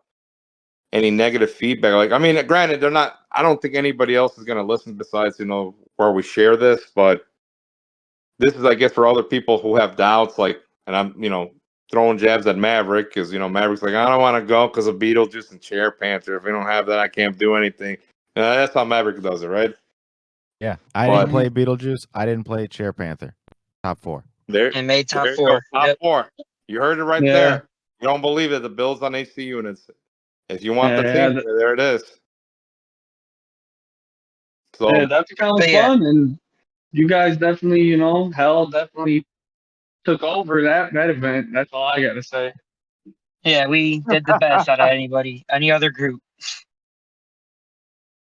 A: any negative feedback? Like, I mean, granted, they're not. I don't think anybody else is going to listen besides where we share this, but this is, I guess, for other people who have doubts. Like, and I'm throwing jabs at Maverick because Maverick's like, I don't want to go because of Beetlejuice and Chair Panther. If we don't have that, I can't do anything. That's how Maverick does it, right?
E: Yeah, I didn't play Beetlejuice. I didn't play Chair Panther. Top 4.
A: There,
C: and made top
A: there
C: 4.
A: Top 4. You heard it right there. You don't believe it. The Bills on HC units. If you want the team, there it is. So
B: Adepticon was fun, and you guys definitely, Hel definitely took over that event. That's all I got to say.
C: Yeah, we did the best out of any other group.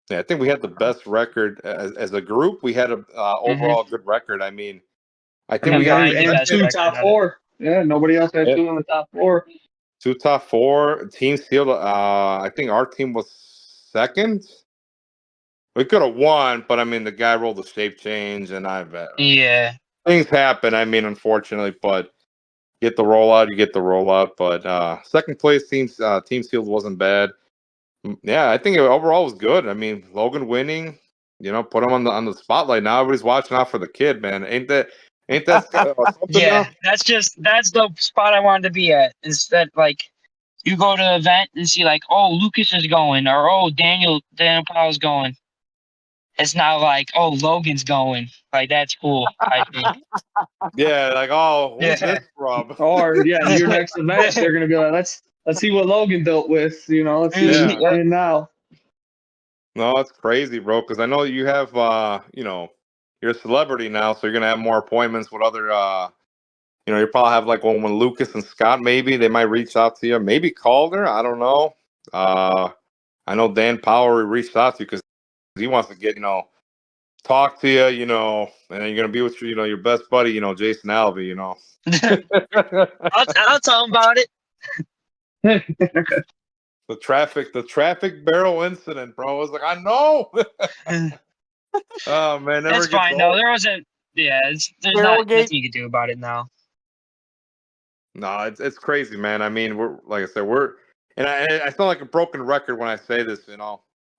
A: Yeah, I think we had the best record as a group. We had a overall good record. I mean, I think we
B: had 2 top 4. Yeah, nobody else had 2 in the top 4.
A: 2 top 4. Team sealed. I think our team was second. We could have won, but I mean, the guy rolled a shape change, and things happen. I mean, unfortunately, but get the rollout, you get the rollout. But second place team sealed wasn't bad. Yeah, I think it overall was good. I mean, Logan winning, put him on the spotlight. Now everybody's watching out for the kid, man. Ain't that something?
C: Yeah, that's the spot I wanted to be at. Instead, like, you go to an event and see like, oh, Lucas is going, or oh, Daniel Powell's going. It's not like, oh, Logan's going. Like, that's cool, I think.
A: Yeah, like, oh, who's this from?
B: Or your next event, they're gonna be like, let's see what Logan dealt with. Let's see what he's playing now.
A: No, it's crazy, bro. Because I know you have, you're a celebrity now, so you're gonna have more appointments with other, you probably have like when Lucas and Scott, maybe they might reach out to you. Maybe Calder. I don't know. I know Dan Power reached out to you because he wants to get, talk to you, and then you're going to be with your, your best buddy, Jason Alvey,
C: I'll tell him about it.
A: The traffic barrel incident, bro. I was like, I know. Oh man, never
C: It's
A: gets
C: fine.
A: old.
C: No, there wasn't. Yeah, there's
D: Barrel
C: not
D: gate.
C: nothing you can do about it now.
A: No, it's crazy, man. I mean, we're like I said, and I sound like a broken record when I say this.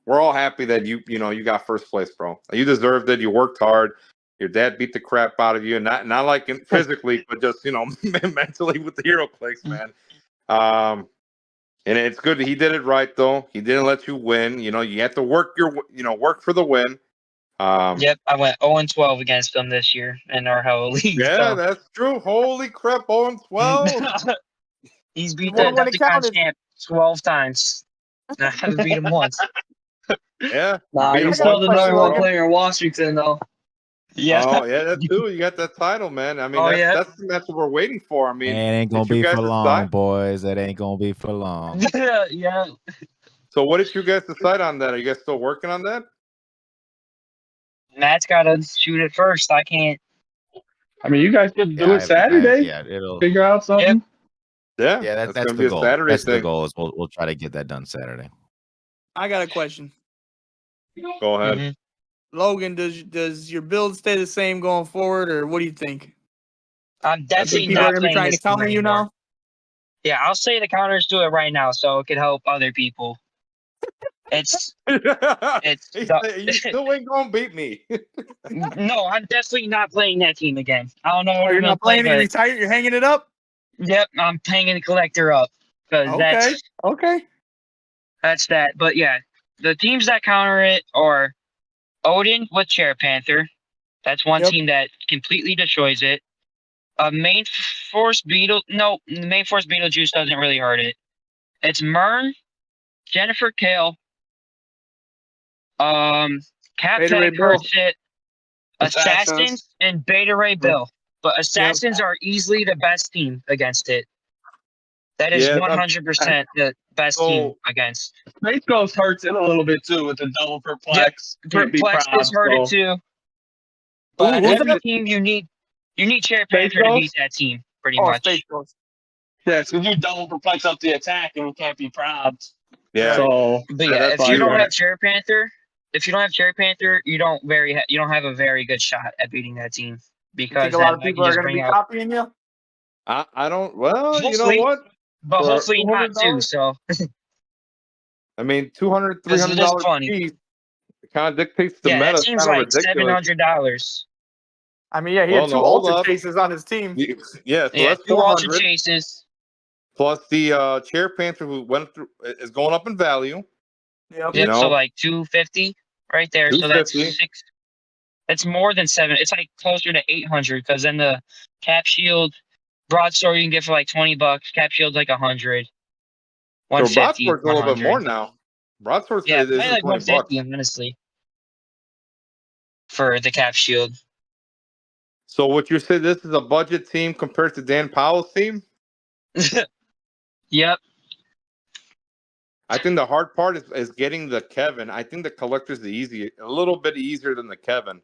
A: We're all happy that you got first place, bro. You deserved it. You worked hard. Your dad beat the crap out of you, not like physically, but just mentally with the Heroclix, man. And it's good that he did it right, though. He didn't let you win. You have to work work for the win.
C: Yep, I went 0-12 against them this year in our Hell League.
A: Yeah,
C: So.
A: that's true. Holy crap, 0-12.
C: He's beat
D: won
C: the
D: when it
C: Adepticon
D: counted.
C: champ 12 times. I haven't beat him once.
A: Yeah.
B: Nah,
A: beat
B: you're
A: him
B: still
A: once,
B: the number
A: bro.
B: one player in Washington, though.
C: Yeah.
A: Oh, yeah, that's too. You got that title, man. I mean,
C: Oh, yeah.
A: that's the match that we're waiting for. I mean,
E: It ain't gonna
A: did you
E: be
A: guys
E: for long,
A: decide?
E: boys. It ain't gonna be for long.
C: Yeah.
A: So, what did you guys decide on that? Are you guys still working on that?
C: Matt's got to shoot it first. I can't.
B: I mean, you guys could do it Saturday.
E: Yeah, it'll.
B: Figure out something.
A: Yeah,
E: Yeah,
A: that's
E: that's
A: gonna
E: the
A: be a
E: goal.
A: Saturday
E: That's the
A: thing.
E: goal. Is we'll try to get that done Saturday.
D: I got a question.
A: Go ahead.
C: Mhm.
D: Logan, does your build stay the same going forward, or what do you think?
C: I'm
D: I think
C: definitely
D: people are
C: not
D: gonna be
C: playing
D: trying
C: this
D: to counter
C: team
D: you
C: anymore.
D: now.
C: Yeah, I'll say the counters to it right now, so it could help other people. It's
A: You still ain't gonna beat me.
C: no, I'm definitely not playing that team again. I don't know what
D: Oh,
C: I'm
D: you're
C: gonna
D: not
C: play,
D: playing it. You're
C: but
D: retired. You're hanging it up.
C: yep, I'm hanging the collector up because
D: Okay. Okay.
C: that's that. But yeah, the teams that counter it are Odin with Chair Panther. That's one
D: Yep.
C: team that completely destroys it. Main Force Beetle. No, the Main Force Beetlejuice doesn't really hurt it. It's Mern, Jennifer Kale, Cat
D: Beta Ray
C: Peg
D: Bill.
C: hurts it, Assassins, and Beta Ray Bill. But Assassins are easily the best team against it. That is
A: Yeah,
C: 100% the best team against.
B: Space Ghost hurts it a little bit too with the double perplex. Can't be
C: Perplex
B: proud.
C: is hurted
B: So.
C: too. But
B: who's
C: every
B: that?
C: team you need Chair
B: Space
C: Panther to beat
B: Ghost?
C: that team, pretty
D: Oh,
C: much.
D: Space Ghost.
B: Yeah, so you double perplex up the attack and we can't be proud.
A: yeah.
B: So
C: But yeah,
A: that's
C: if you
A: true.
C: don't have Chair Panther, you don't have a very good shot at beating that team
D: You
C: because
D: think a
C: then
D: lot of
C: I can
D: people are
C: just
D: going to
C: bring
D: be
C: out.
D: copying you?
A: I don't. Well, you know
C: Hopefully,
A: what?
C: but
A: For
C: hopefully not too.
A: $200,
C: So
A: I mean, $200,
C: because it is
A: $300
C: funny.
A: piece. It kind of dictates the
C: Yeah,
A: meta.
C: that
A: It's
C: seems
A: kind of
C: like
A: ridiculous.
C: $700.
D: I mean, yeah, he
A: Well,
D: had
A: no,
D: two
A: hold
D: altar
A: up.
D: chases on his team.
A: Yeah, so
C: Yeah,
A: that's
C: 2 ultra
A: 400
C: chases.
A: plus the Chair Panther who went through is going up in value.
D: Yep.
A: You
C: Yep, so
A: know,
C: like 250 right there. So that's
A: 250.
C: six. It's more than 7. It's like closer to 800 because then the cap shield broadsword you can get for like $20. Cap shield's like 100.
A: So
C: 150,
A: Broadsword's a little bit
C: 100.
A: more now. Broadsword
C: Yeah,
A: is
C: probably like
A: $20.
C: 150, honestly, for the cap shield.
A: So what you say? This is a budget team compared to Dan Powell's team?
C: Yep.
A: I think the hard part is getting the Kevin. I think the collector's a little bit easier than the Kevin.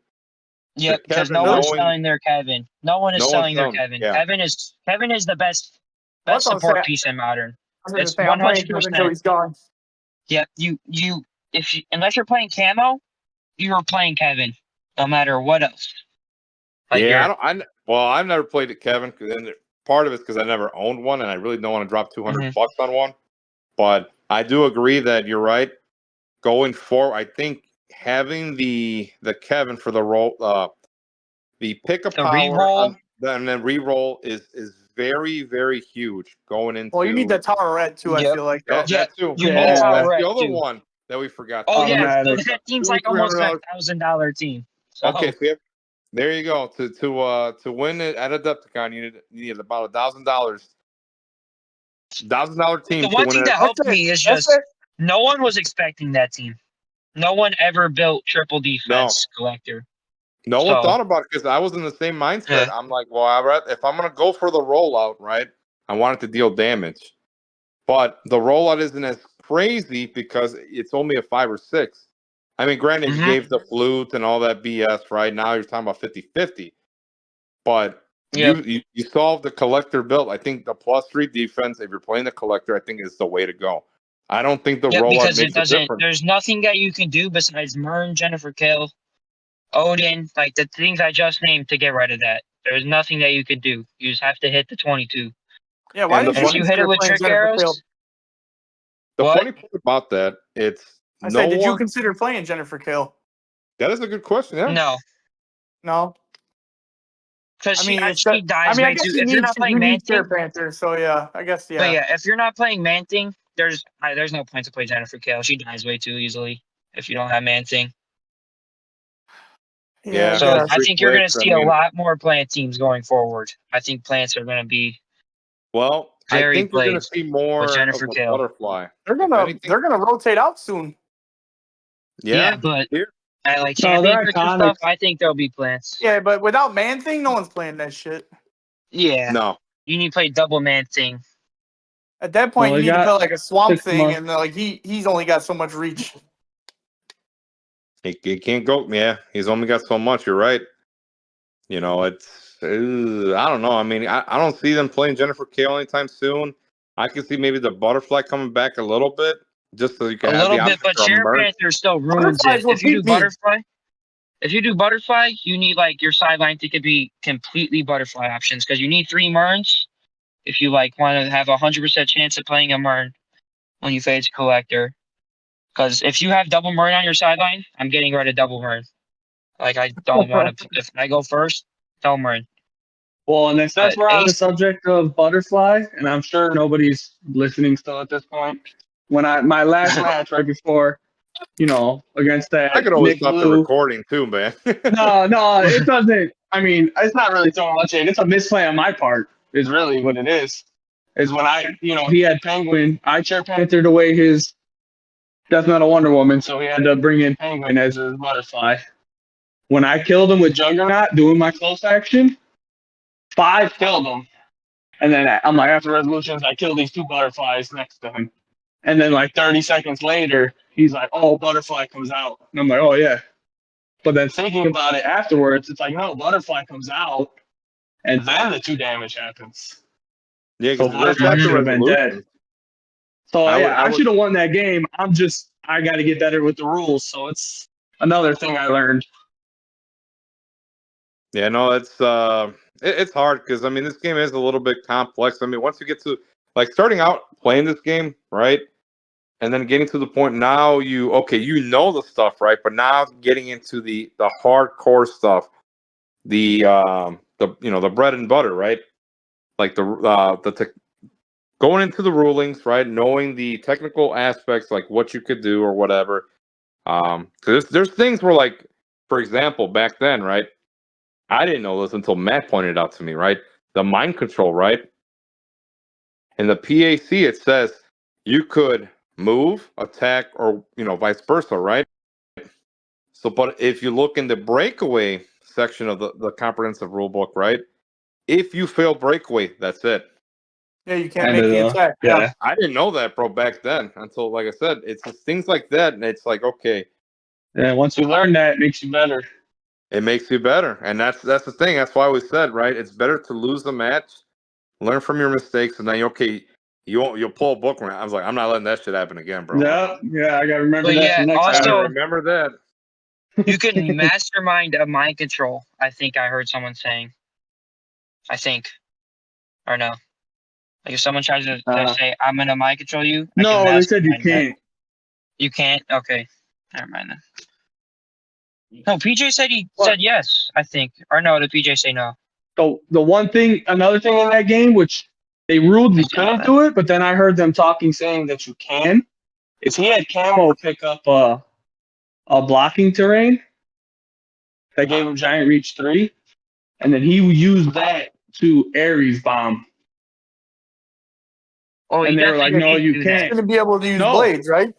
C: Yep, because
A: Kevin
C: no one is
A: knowing
C: selling their Kevin. No one is
A: no one's
C: selling their
A: selling.
C: Kevin.
A: Yeah.
C: Kevin is the best
D: That's what I'm
C: support
D: saying.
C: piece in Modern.
D: I was going to
C: It's
D: say, I'm playing Kevin until
C: 100%.
D: he's gone.
C: Yep, unless you're playing camo, you're playing Kevin, no matter what else. Like
A: Yeah, I've never played it, Kevin. And part of it's because I never owned one, and I really don't want to drop $200 on one. But I do agree that you're right. Going forward, I think having the Kevin for the roll, the pick of
C: the
A: power,
C: reroll.
A: and then re-roll is very, very huge going into.
D: Well, you need that Tower Red, too, I
C: Yep.
D: feel like.
A: that,
C: Yeah,
A: that too.
C: you
B: need
A: Oh,
B: Tower
A: that's
C: Red,
A: the other
C: too.
A: one that we forgot.
C: Oh yeah,
B: Automatic.
C: that team's
A: $200,
C: like almost
A: $300.
C: a $1,000 team. So.
A: Okay, so there you go. To win it at Adepticon, you need about $1,000. $1,000 team
C: The
A: to
C: one
A: win
C: thing
A: it.
C: that helped
D: That's it.
C: me is
D: That's
C: just
D: it.
C: no one was expecting that team. No one ever built triple defense collector.
A: No one
C: So
A: thought about it because I was in the same mindset.
C: yeah.
A: I'm like, well, if I'm gonna go for the rollout, right? I want it to deal damage, but the rollout isn't as crazy because it's only a 5 or 6. I mean, granted, you
C: hmm
A: gave the flute and all that BS, right? Now you're talking about 50-50, but
C: Yep.
A: you solved the collector build. I think the +3 defense, if you're playing the collector, I think is the way to go. I don't think the
C: Yep.
A: rollout
C: Because it
A: makes a
C: doesn't.
A: difference.
C: There's nothing that you can do besides Mern, Jennifer Kill, Odin, like the things I just named to get rid of that. There's nothing that you could do. You just have to hit the 22.
D: Yeah, why
A: And
D: didn't
C: And
D: you
C: if you hit it
D: consider
C: with
D: playing
C: trick
D: Jennifer Kill?
C: arrows,
A: the
C: what?
A: funny part about that, it's
D: I
A: no
D: said, did you
A: one.
D: consider playing Jennifer Kill?
A: That is a good question. Yeah.
C: No,
D: No.
C: because
D: I mean,
C: she dies
D: I
C: way
D: guess
C: too. If you're not playing Man
D: Care
C: Thing,
D: Panther, so yeah, I guess
C: but
D: yeah.
C: yeah, if you're not playing Man Thing, there's no point to play Jennifer Kill. She dies way too easily if you don't have Man Thing.
D: Yeah, I
A: Yeah,
C: So
A: because
C: I
D: guess.
C: think you're going to
A: Heroclix, I
C: see a
A: mean,
C: lot more plant teams going forward. I think plants are going to be
A: well, I
C: very
A: think you're going
C: played
A: to see
C: with
A: more of
C: Jennifer
A: a
C: Kill.
A: butterfly.
D: They're
A: If anything,
D: gonna rotate out soon.
C: Yeah,
A: yeah.
C: but
A: Here,
C: at like
B: No, they're
C: championships and
B: iconic.
C: stuff, I think there'll be plants.
D: Yeah, but without Man Thing, no one's playing that shit.
C: Yeah,
A: no,
C: you need to play double Man Thing.
D: At that
B: Well,
D: point, you
B: they
D: need to
B: got
D: put like a Swamp
B: 6
D: Thing,
B: months.
D: and like he's only got so much reach.
A: he can't go. Yeah, he's only got so much. You're right. You know, it's I don't know. I mean, I don't see them playing Jennifer Kale anytime soon. I can see maybe the butterfly coming back a little bit, just so you can
C: A
A: have the
C: little bit,
A: option
C: but
A: for a
C: Share
A: merge.
C: Panther still ruins
D: Butterflies
C: it.
D: will beat me.
C: If you do butterfly, you need like your sideline to be completely butterfly options because you need 3 Merns if you like want to have 100% chance of playing a Mern when you face collector. Because if you have double Mern on your sideline, I'm getting rid of double Mern. Like I don't want to. If I go first, double Mern.
B: Well, and since
C: But
B: we're on the
C: Ace,
B: subject of butterfly, and I'm sure nobody's listening still at this point, when my last match right before, against
A: I
B: that
A: could always
B: Nick
A: stop the
B: Blue.
A: recording too, man.
B: No, it doesn't. I mean, it's not really so much it. It's a misplay on my part. Is really what it is. Is when he had Penguin. I chair Panthered away his Death Metal Wonder Woman, so he had to bring in Penguin as his butterfly. When I killed him with Juggernaut doing my close action, 5 killed him. And then I'm like, after resolutions, I kill these 2 butterflies next to him. And then like 30 seconds later, he's like, oh, butterfly comes out. And I'm like, oh, yeah. But then thinking about it afterwards, it's like, no, butterfly comes out. And then the 2 damage happens.
A: Yeah,
B: So
A: because that's
B: butterfly
A: after
B: should have been dead.
A: resolution.
B: So yeah,
A: I
B: I
A: would.
B: should have won that game. I got to get better with the rules. So it's another thing I learned.
A: Yeah, no, it's hard because I mean this game is a little bit complex. I mean, once you get to like starting out playing this game, right? And then getting to the point now you know the stuff, right? But now getting into the hardcore stuff, the bread and butter, right? Like going into the rulings, right? Knowing the technical aspects, like what you could do or whatever. Because there's things where, like, for example, back then, right? I didn't know this until Matt pointed it out to me, right? The mind control, right? In the PAC, it says you could move, attack, or vice versa, right? So, but if you look in the breakaway section of the comprehensive rule book, right? If you fail breakaway, that's it.
D: Yeah, you can't make the attack. Yeah.
A: I didn't know that, bro, back then until, like I said, it's just things like that, and it's like, okay,
B: Yeah, once you learn that, it makes you better.
A: it makes you better, and that's the thing. That's why we said, right? It's better to lose the match, learn from your mistakes, and then you'll pull a book. I was like, I'm not letting that shit happen again, bro.
B: Yeah, I gotta remember
C: but
B: that
C: yeah,
B: for next
A: I
B: time.
C: also
A: remember that.
C: you can mastermind a mind control. I think I heard someone saying. I think, or no. Like if someone tries to say, "I'm gonna mind control you," I can
B: No, they said you
C: mastermind that.
B: can't.
C: You can't. Okay, never mind then. No, PJ said he
B: What?
C: said yes. I think, or no, did PJ say no?
B: So another thing in that game, which they ruled you
C: I didn't know
B: couldn't
C: that.
B: do it, but then I heard them saying that you can, is he had Camo pick up a blocking terrain that gave him giant reach 3, and then he used that to Ares bomb.
C: Oh,
B: And
C: he
B: they were like,
C: definitely
B: no,
C: did
B: you
C: do
D: He's
C: that.
B: can't.
D: gonna be able to use
B: No.
D: blades, right?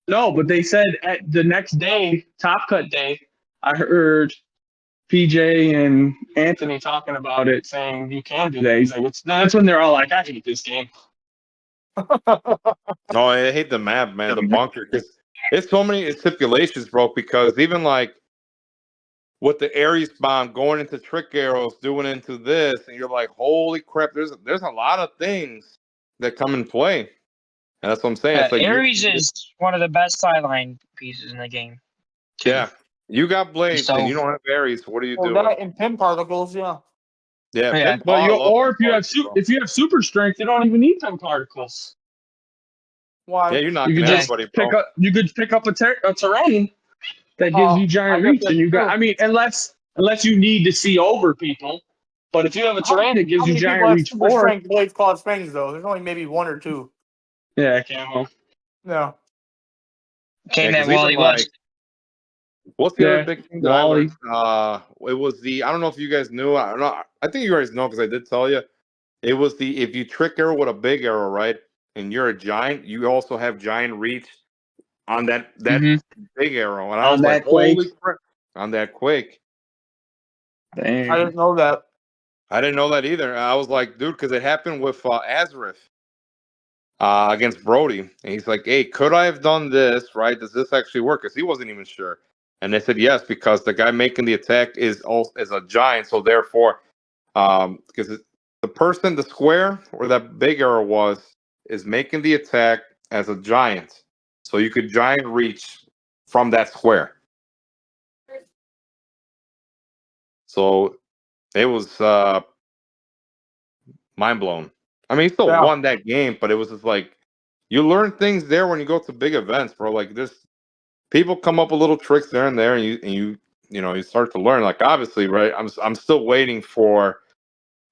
B: No, but they said at the next day, Top Cut Day, I heard PJ and Anthony talking about it, saying you can do that. He's like, that's when they're all like, I hate this game.
A: No, I hate the map, man. The bunker, because it's so many stipulations, bro. Because even like with the Ares bomb going into trick arrows, doing into this, and you're like, holy crap! There's a lot of things that come in play, and that's what I'm saying. It's like
C: Ares is one of the best sideline pieces in the game. Too.
A: yeah, you got blades
C: So-
A: and you don't have Ares. What are you
D: Well,
A: doing?
D: that and pin particles, yeah.
A: Yeah,
C: Yeah.
A: Pin-
B: But
A: I love Pin
B: if you have
A: particles, bro.
B: if you have super strength, you don't even need 10 particles.
D: Why?
A: Yeah, you're
B: You
A: knocking
B: could just
A: everybody, bro.
B: you could pick up a terrain that gives you
D: I
B: giant
D: guess
B: reach,
D: that's
B: and you got.
D: true.
B: I mean, unless you need to see over people, but if you have a terrain that gives
D: How
B: you
D: many people
B: giant
D: have
B: reach
D: super
B: forward,
D: strength blades called fangs though? There's only maybe one or two.
B: yeah, camo.
D: No.
C: Okay,
A: Yeah,
C: man,
A: 'cause even
C: Wally
A: like,
C: West.
A: what's the
B: Yeah,
A: other big thing that I
B: Wally.
A: learned? It was the I don't know if you guys knew. I don't know. I think you guys know because I did tell you. It was the if you trick arrow with a big arrow, right? And you're a giant, you also have giant reach on that
C: Mhm.
A: big arrow. And I
B: On
A: was like,
B: that quake.
A: holy crap! On that quake.
D: I
B: Dang.
D: didn't know that.
A: I didn't know that either. I was like, dude, because it happened with Azareth against Brody. And he's like, hey, could I have done this, right? Does this actually work? Because he wasn't even sure. And they said yes, because the guy making the attack is a giant. So therefore, because the square where that big arrow was, is making the attack as a giant. So you could giant reach from that square. So it was mind blown. I mean, he still
D: Yeah.
A: won that game, but it was just like you learn things there when you go to big events, bro. Like there's people come up with little tricks there and there, and you start to learn. Like obviously, right? I'm still waiting for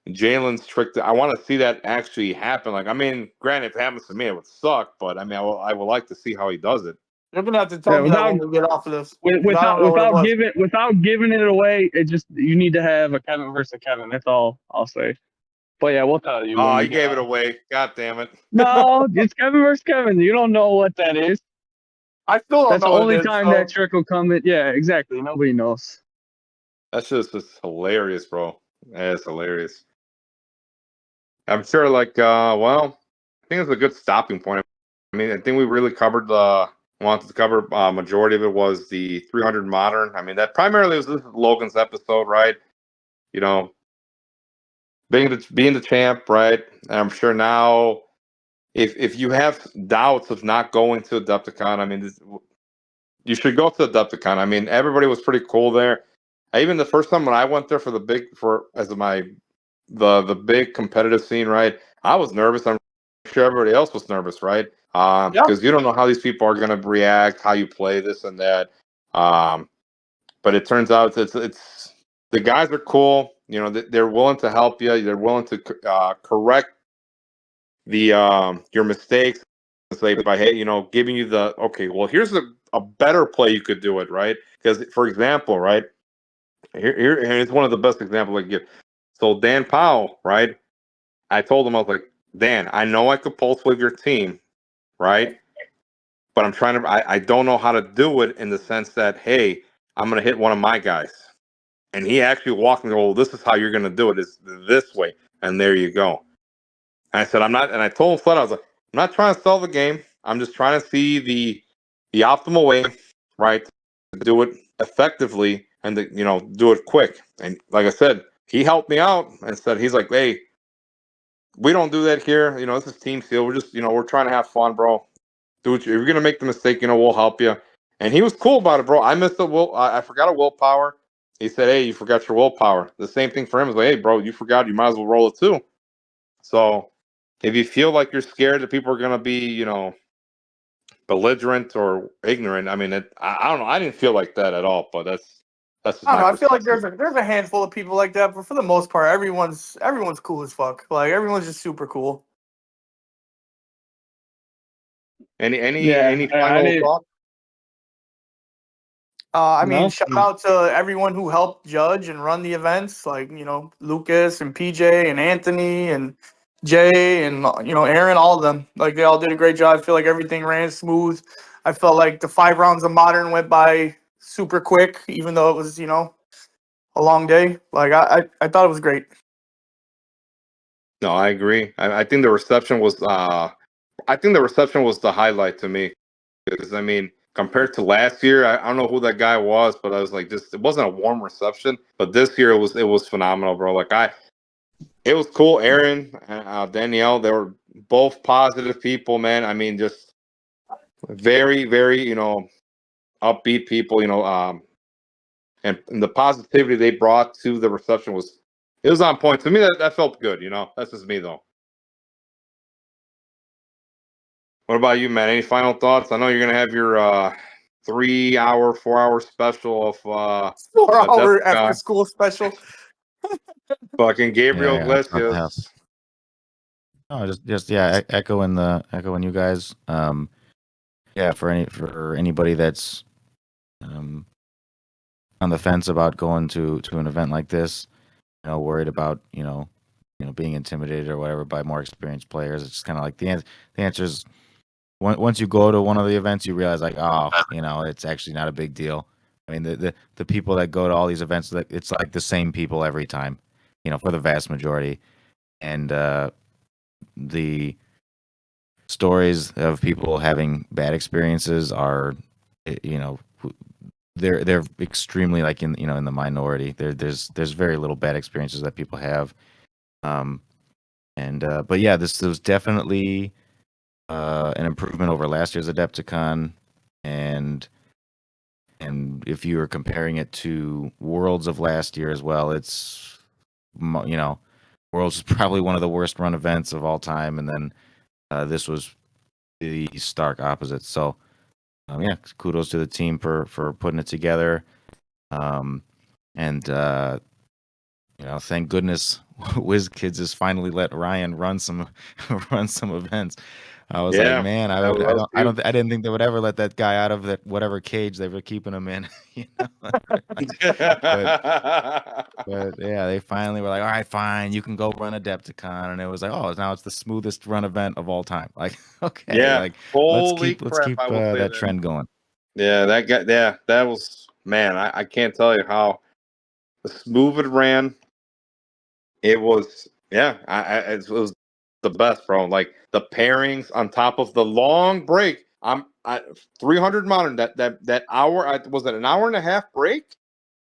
A: Jalen's trick. I want to see that actually happen. Like I mean, granted, if it happens to me, it would suck, but I mean, I would like to see how he does it.
D: You're gonna have to tell
B: Yeah,
D: me that when we get off of this. 'Cause I don't know what it was.
B: without giving it away, it just you need to have a Kevin versus Kevin. That's all I'll say. But yeah, we'll tell you when
A: Oh,
B: we
A: you
B: get
A: gave it
B: off.
A: away. God damn it.
B: No, it's Kevin versus Kevin. You don't know what that is.
D: I still don't
B: That's the
D: know what
B: only
D: it is.
B: time
D: So
B: that trick will come in. Yeah, exactly. Nobody knows.
A: That's just hilarious, bro. That's hilarious. I'm sure, like, well, I think it's a good stopping point. I mean, I think we really wanted to cover majority of it was the 300 modern. I mean, that primarily was this is Logan's episode, right? You know, being the champ, right? And I'm sure now, if you have doubts of not going to Adepticon, I mean, you should go to Adepticon. I mean, everybody was pretty cool there. Even the first time when I went there the big competitive scene, right? I was nervous. I'm sure everybody else was nervous, right? Because you don't know how these people are going to react, how you play this and that. But it turns out it's the guys are cool. You know, they're willing to help you. They're willing to correct your mistakes. Say by hey, giving you the okay. Well, here's a better play you could do it, right? Because for example, right here's one of the best examples I can give. So Dan Powell, right? I told him I was like, Dan, I know I could pulse wave your team, right? But I'm trying to. I don't know how to do it in the sense that hey, I'm gonna hit one of my guys, and he actually walked me. Well, this is how you're gonna do it. Is this way, and there you go. And I said I'm not, and I told him flat. I was like, I'm not trying to sell the game. I'm just trying to see the optimal way, right, to do it effectively and to do it quick. And like I said, he helped me out and said he's like, hey, we don't do that here. This is team seal. We're just we're trying to have fun, bro. Do it. If you're gonna make the mistake, we'll help you. And he was cool about it, bro. I missed the will. I forgot a willpower. He said, hey, you forgot your willpower. The same thing for him is like, hey, bro, you forgot. You might as well roll it too. So if you feel like you're scared that people are gonna be, belligerent or ignorant, I mean, I don't know. I didn't feel like that at all. But that's just
D: I don't
A: my
D: know. I feel like
A: perspective.
D: there's a handful of people like that, but for the most part, everyone's cool as fuck. Like everyone's just super cool.
B: Yeah,
A: Any
B: I
A: final
B: didn't.
A: thoughts?
D: I mean,
B: No.
D: shout out to everyone who helped judge and run the events, like Lucas and PJ and Anthony and Jay and Aaron, all of them. Like they all did a great job. I feel like everything ran smooth. I felt like the 5 rounds of modern went by super quick, even though it was a long day. Like I thought it was great.
A: No, I agree. I think the reception was the highlight to me. Because I mean, compared to last year, I don't know who that guy was, but I was like, just it wasn't a warm reception. But this year it was phenomenal, bro. Like it was cool. Aaron, Danielle, they were both positive people, man. I mean, just very, very, upbeat people. And the positivity they brought to the reception was on point. To me, that felt good. That's just me though. What about you, man? Any final thoughts? I know you're gonna have your 3-hour, 4-hour special of
D: 4-hour after school special.
A: fucking Gabriel
E: Yeah,
A: Iglesias.
E: No, just echoing you guys. Yeah, for anybody that's on the fence about going to an event like this, worried about being intimidated or whatever by more experienced players. It's just kind of like the answer is once you go to one of the events, you realize like, oh, it's actually not a big deal. I mean, the people that go to all these events, it's like the same people every time, for the vast majority, and the stories of people having bad experiences are, they're extremely like in the minority. There's very little bad experiences that people have, but yeah, this was definitely an improvement over last year's Adepticon, and if you were comparing it to Worlds of last year as well, it's Worlds is probably one of the worst run events of all time, and then this was the stark opposite. So yeah, kudos to the team for putting it together, and thank goodness WizKids has finally let Ryan run some events. I was like, man, I didn't think they would ever let that guy out of that whatever cage they were keeping him in. But yeah, they finally were like, all right, fine, you can go run Adepticon, and it was like, oh, now it's the smoothest run event of all time. Like, okay,
A: Yeah,
E: like
A: holy
E: let's keep that trend going.
A: Yeah, that was, man. I can't tell you how smooth it ran. It was, yeah, it was the best, bro. Like the pairings on top of the long break. 300 modern that hour. Was it an hour and a half break?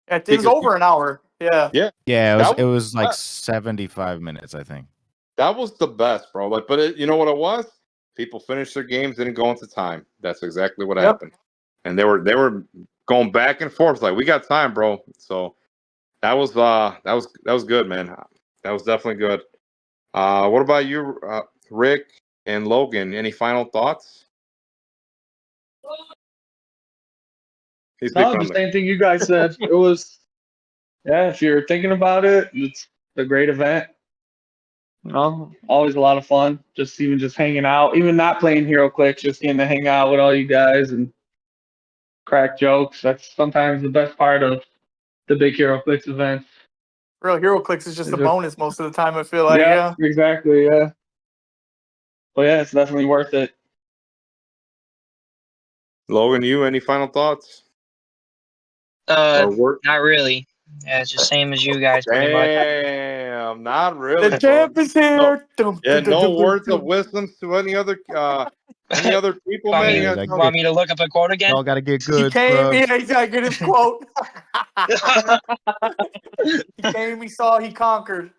D: It was over an hour. Yeah.
E: Yeah, it was like 75 minutes, I think.
A: That was the best, bro. Like, but you know what it was? People finished their games, didn't go into time. That's exactly what happened. And they were going back and forth. Like, we got time, bro. So that was good, man. That was definitely good. What about you, Rick and Logan? Any final thoughts?
B: No, the same thing you guys said. It was, yeah, if you're thinking about it, it's a great event. Always a lot of fun. Just hanging out, even not playing Heroclix, just getting to hang out with all you guys and crack jokes. That's sometimes the best part of the big Heroclix events.
D: Real Heroclix is just a bonus most of the time, I feel like. Yeah,
B: exactly. Yeah. But yeah, it's definitely worth it.
A: Logan, you any final thoughts?
C: Not really. Yeah, it's the same as you guys. Pretty much.
A: Damn, not really.
D: The champ is here.
A: No words of wisdom to any other people, man.
C: Want me to look up a quote again?
E: Y'all got to get good.
D: He came here. He's got to get his quote. He came. He saw. He conquered.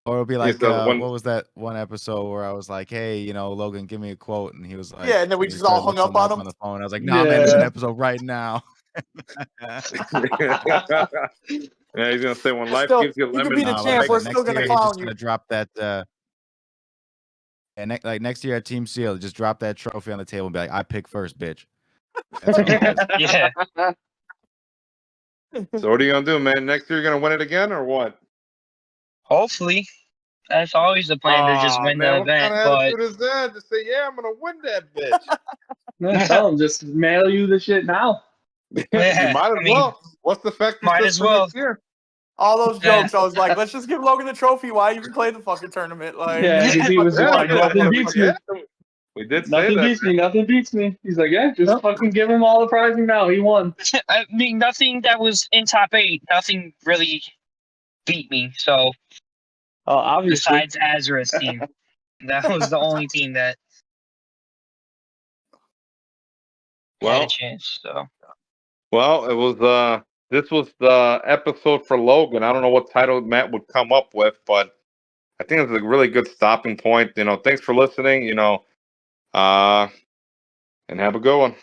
E: Or it'll be like, what was that one episode where I was like, hey, Logan, give me a quote, and he was like,
D: yeah, and then we just all hung up on him
E: on the phone. I was like, nah, man, there's an episode right now.
A: Yeah, he's gonna say when life gives you lemons.
D: You can be the champ. We're still gonna clown you.
E: Gonna drop that. And next year at Team Seal, just drop that trophy on the table and be like, I pick first, bitch.
C: Yeah.
A: So what are you gonna do, man? Next year you're gonna win it again, or what?
C: Hopefully. That's always the plan, to just win the event.
A: What kind of attitude is that? To say, yeah, I'm gonna win that bitch.
B: Tell him, just mail you the shit now.
C: Yeah,
A: you might as well. What's the fact?
C: Might as well.
A: Next year?
D: All those jokes, I was like, let's just give Logan the trophy. Why even play the fucking tournament? Like,
B: yeah, he was like, nothing beats you.
A: We did say
B: Nothing
A: that.
B: beats me. Nothing beats me. He's like, yeah, just fucking give him all the prizing now. He won.
C: I mean, nothing that was in top 8, nothing really beat me. So
B: Oh, obviously.
C: besides Azra's team, that was the only team that had a chance. So
A: Well, it was this was the episode for Logan. I don't know what title Matt would come up with, but I think it's a really good stopping point. Thanks for listening, and have a good one.